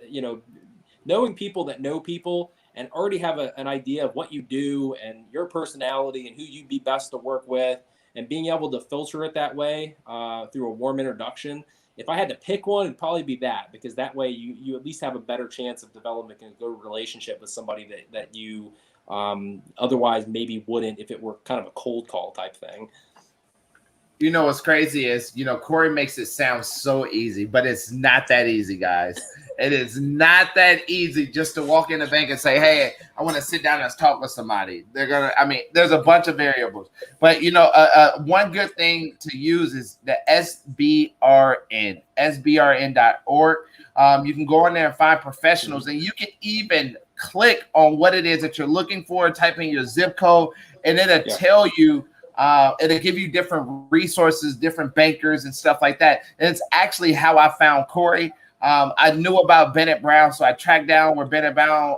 knowing people that know people and already have an idea of what you do and your personality and who you'd be best to work with, and being able to filter it that way through a warm introduction. If I had to pick one, it'd probably be that, because that way you at least have a better chance of developing a good relationship with somebody that you otherwise maybe wouldn't, if it were kind of a cold call type thing. What's crazy is, Corey makes it sound so easy, but it's not that easy, guys. It is not that easy just to walk in the bank and say, hey, I want to sit down and talk with somebody. There's a bunch of variables, but one good thing to use is the SBRN, sbrn.org. You can go in there and find professionals, and you can even click on what it is that you're looking for, type in your zip code, and it'll tell you, it'll give you different resources, different bankers and stuff like that. And it's actually how I found Corey. I knew about Bennett Brown, so I tracked down where Bennett Brown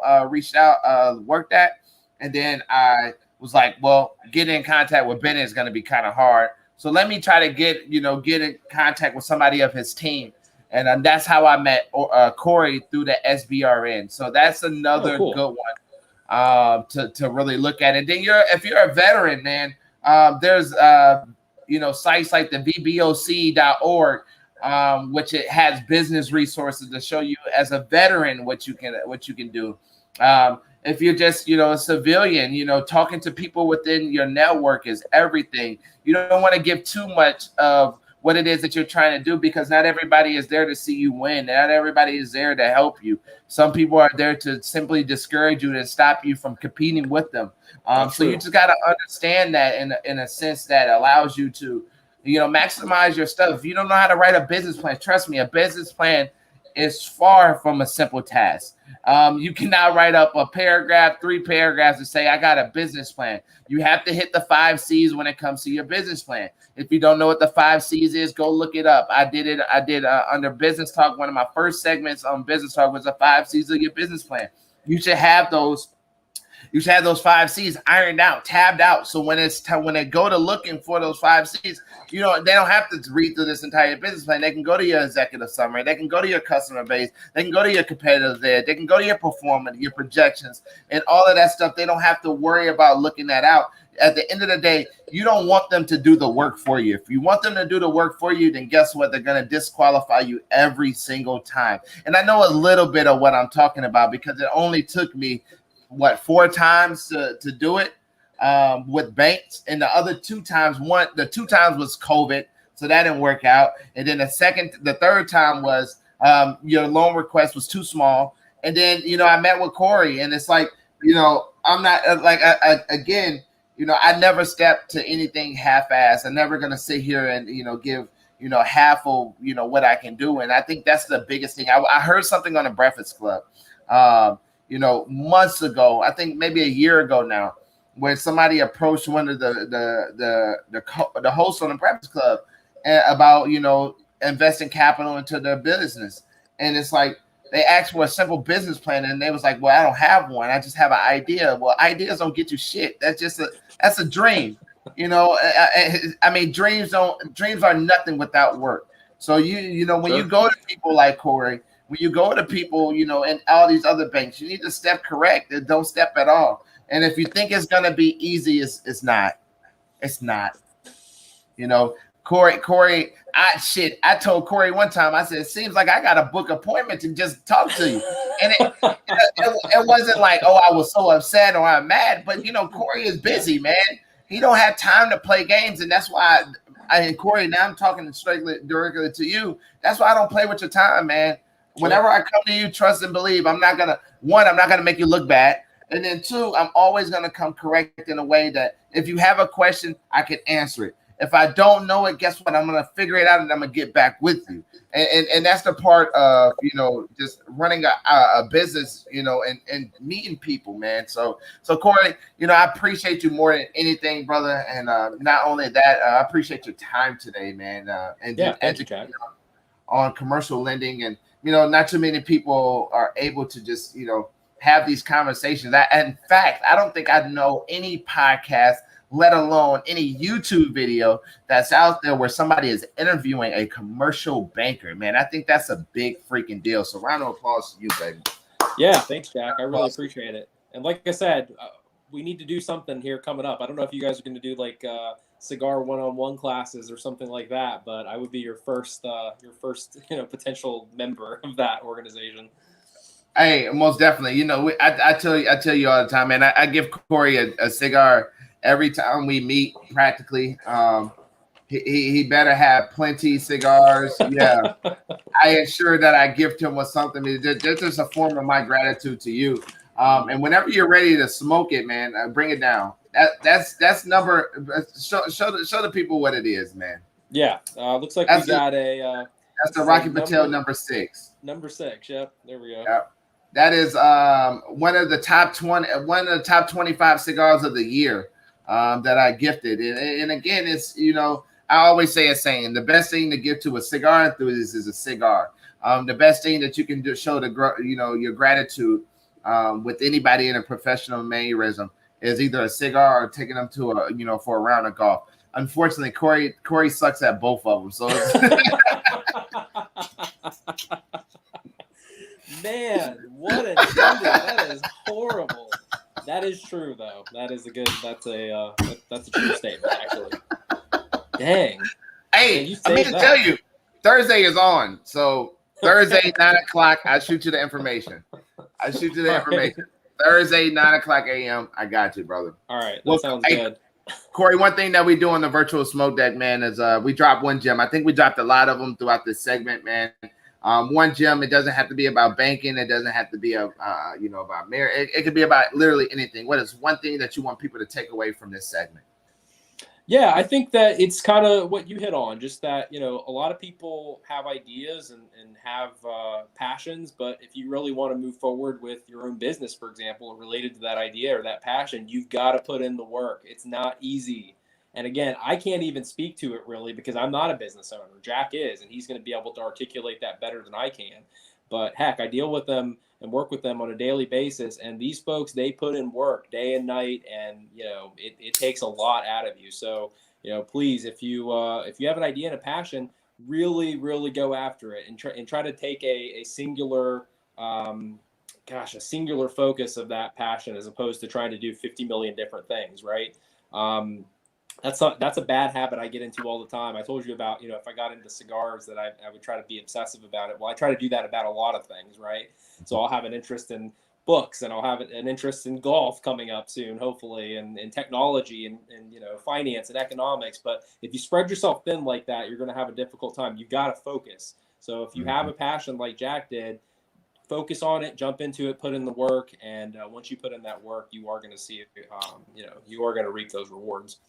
worked at. And then I was like, well, getting in contact with Bennett is going to be kind of hard. So let me try to get in contact with somebody of his team. And that's how I met Corey, through the SBRN. So that's another good one to really look at. And then if you're a veteran, man, there's sites like the vboc.org, which it has business resources to show you as a veteran what you can do. If you're just a civilian, talking to people within your network is everything. You don't want to give too much of what it is that you're trying to do, because not everybody is there to see you win. Not everybody is there to help you. Some people are there to simply discourage you and stop you from competing with them. So you just got to understand that in a sense that allows you to maximize your stuff. If you don't know how to write a business plan, trust me, a business plan is far from a simple task. You cannot write up a paragraph, 3 paragraphs and say, I got a business plan. You have to hit the 5 C's when it comes to your business plan. If you don't know what the 5 C's is, go look it up. I did under Business Talk. One of my first segments on Business Talk was the 5 C's of your business plan. You should have those. You should have those 5 C's ironed out, tabbed out. So when they go to looking for those 5 C's, they don't have to read through this entire business plan. They can go to your executive summary. They can go to your customer base. They can go to your competitors there. They can go to your performance, your projections, and all of that stuff. They don't have to worry about looking that out. At the end of the day, you don't want them to do the work for you. If you want them to do the work for you, then guess what? They're going to disqualify you every single time. And I know a little bit of what I'm talking about because it only took me 4 times to do it with banks, and the other 2 times, the 2 times was COVID, so that didn't work out. And then the third time was your loan request was too small. And then I met with Corey, and it's like I'm not again, I never step to anything half-assed. I'm never gonna sit here and give half of what I can do. And I think that's the biggest thing. I heard something on the Breakfast Club months ago, I think maybe a year ago now, where somebody approached one of the hosts on the Breakfast Club about investing capital into their business. And it's like they asked for a simple business plan, and they was like, well, I don't have one, I just have an idea. Well, ideas don't get you shit. That's a dream. I mean, dreams are nothing without work. So when you go to people like Corey, when you go to people, and all these other banks, you need to step correct and don't step at all. And if you think it's gonna be easy, it's not. It's not. Corey, I told Corey one time, I said, it seems like I got a book appointment to just talk to you. And it wasn't like, oh, I was so upset or I'm mad, but Corey is busy, man. He don't have time to play games, and that's why and Corey, now I'm talking directly to you. That's why I don't play with your time, man. Whenever I come to you, trust and believe. I'm not gonna make you look bad. And then 2, I'm always gonna come correct in a way that if you have a question, I can answer it. If I don't know it, guess what? I'm gonna figure it out and I'm gonna get back with you. And that's the part of just running a business, and meeting people, man. So Corey, I appreciate you more than anything, brother. And not only that, I appreciate your time today, man. And educating on commercial lending. And not too many people are able to just, have these conversations. In fact, I don't think I know any podcast, let alone any YouTube video that's out there where somebody is interviewing a commercial banker, man. I think that's a big freaking deal. So round of applause to you, baby. Yeah, thanks, Jack. I really appreciate it. And like I said, we need to do something here coming up. I don't know if you guys are going to do like cigar one-on-one classes or something like that, but I would be your first potential member of that organization. Hey, most definitely. I tell you all the time, man. I give Corey a cigar every time we meet, practically. He better have plenty cigars. Yeah, I ensure that I gift him with something. This is a form of my gratitude to you. And whenever you're ready to smoke it, man, bring it down. That's number. Show the people what it is, man. Yeah, looks like we got a. That's the Rocky Patel number 6. Number 6. Yep, there we go. Yep. That is one of the top 25 cigars of the year that I gifted. And again, it's I always say a saying: the best thing to give to a cigar enthusiast is a cigar. The best thing that you can do, show your gratitude with anybody in a professional mannerism is either a cigar or taking them to for a round of golf. Unfortunately, Corey sucks at both of them. So. Man, what a that is horrible. That is true, though. That's a true statement, actually. Dang. Hey, I mean to tell you, Thursday is on. So Thursday, 9:00, I shoot you the information. Thursday, 9:00 a.m. I got you, brother. All right. That sounds good. Corey, one thing that we do on the virtual smoke deck, man, is we drop one gem. I think we dropped a lot of them throughout this segment, man. One gem. It doesn't have to be about banking. It doesn't have to be about marriage. It could be about literally anything. What is one thing that you want people to take away from this segment? Yeah, I think that it's kind of what you hit on, just that, you know, a lot of people have ideas and have passions, but if you really want to move forward with your own business, for example, related to that idea or that passion, you've got to put in the work. It's not easy. And again, I can't even speak to it really because I'm not a business owner. Jack is, and he's going to be able to articulate that better than I can. But heck, I deal with them and work with them on a daily basis. And these folks, they put in work day and night, and you know, it takes a lot out of you. So, you know, please, if you have an idea and a passion, really go after it and try to take a singular a singular focus of that passion as opposed to trying to do 50 million different things, right? That's a bad habit I get into all the time. I told you about, you know, if I got into cigars that I would try to be obsessive about it. Well, I try to do that about a lot of things, right? So I'll have an interest in books, and I'll have an interest in golf coming up soon, hopefully, and technology and you know, finance and economics. But if you spread yourself thin like that, you're going to have a difficult time. You've got to focus. So if you have a passion like Jack did, focus on it, jump into it, put in the work, and once you put in that work, you are going to see, you know, you are going to reap those rewards.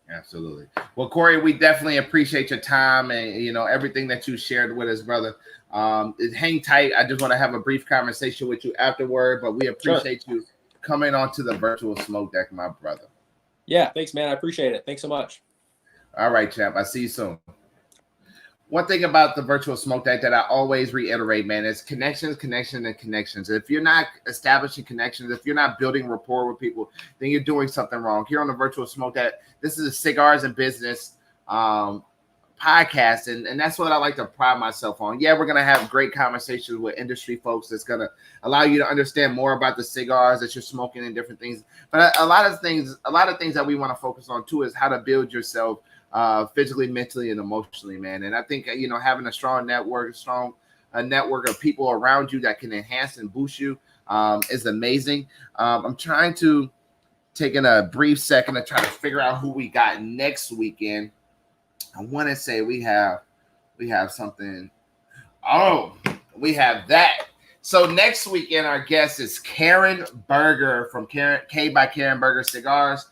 Absolutely. Well, Corey, we definitely appreciate your time and, you know, everything that you shared with us, brother. Hang tight. I just want to have a brief conversation with you afterward, but we appreciate you coming onto the virtual smoke deck, my brother. Yeah, thanks, man. I appreciate it. Thanks so much. All right, champ. I'll see you soon. One thing about the virtual smoke deck that I always reiterate, man, is connections. If you're not establishing connections, if you're not building rapport with people, then you're doing something wrong. Here on the virtual smoke deck, this is a cigars and business podcast, and that's what I like to pride myself on. Yeah, we're gonna have great conversations with industry folks that's gonna allow you to understand more about the cigars that you're smoking and different things. But a lot of things that we want to focus on too is how to build yourself physically, mentally, and emotionally, man. And I think, you know, having a strong network, a network of people around you that can enhance and boost you is amazing. I'm trying to take in a brief second to try to figure out who we got next weekend. I want to say we have something. Oh, we have that. So next weekend, our guest is Karen Berger from K by Karen Berger Cigars.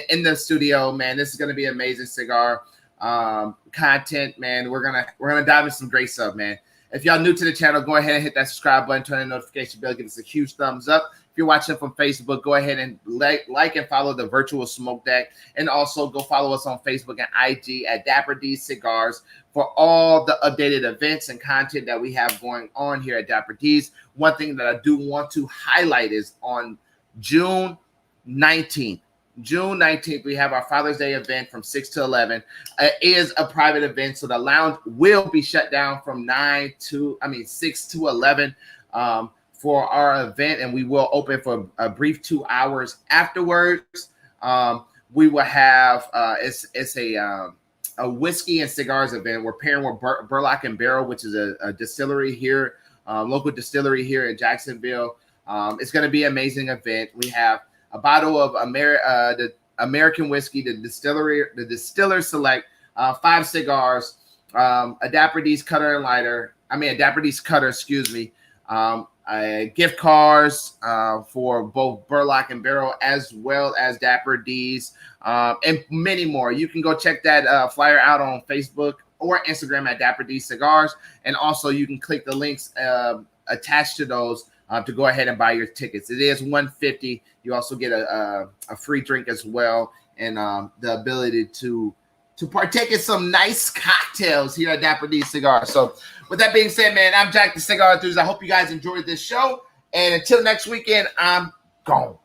In the studio, man. This is gonna be amazing cigar content, man. We're gonna dive into some great stuff, man. If y'all new to the channel, go ahead and hit that subscribe button, turn on the notification bell, give us a huge thumbs up. If you're watching from Facebook, go ahead and like and follow the virtual smoke deck, and also go follow us on Facebook and IG at Dapper D Cigars for all the updated events and content that we have going on here at Dapper D's. One thing that I do want to highlight is on June 19th, we have our Father's Day event from 6 to 11. It is a private event, so the lounge will be shut down from 6 to 11 for our event, and we will open for a brief 2 hours afterwards. We will have it's a whiskey and cigars event. We're pairing with Burlock and Barrel, which is a distillery here, local distillery here in Jacksonville. It's going to be an amazing event. We have a bottle of the American whiskey, the distiller select, 5 cigars, a Dapper D's cutter and lighter. A Dapper D's cutter, excuse me. Gift cards for both Burlock and Barrel as well as Dapper D's, and many more. You can go check that flyer out on Facebook or Instagram at Dapper D Cigars, and also you can click the links attached to those to go ahead and buy your tickets. It is $150. You also get a free drink as well, and the ability to partake in some nice cocktails here at Dapper D Cigars. So with that being said, man, I'm Jack the Cigar Enthusiast. I hope you guys enjoyed this show. And until next weekend, I'm gone.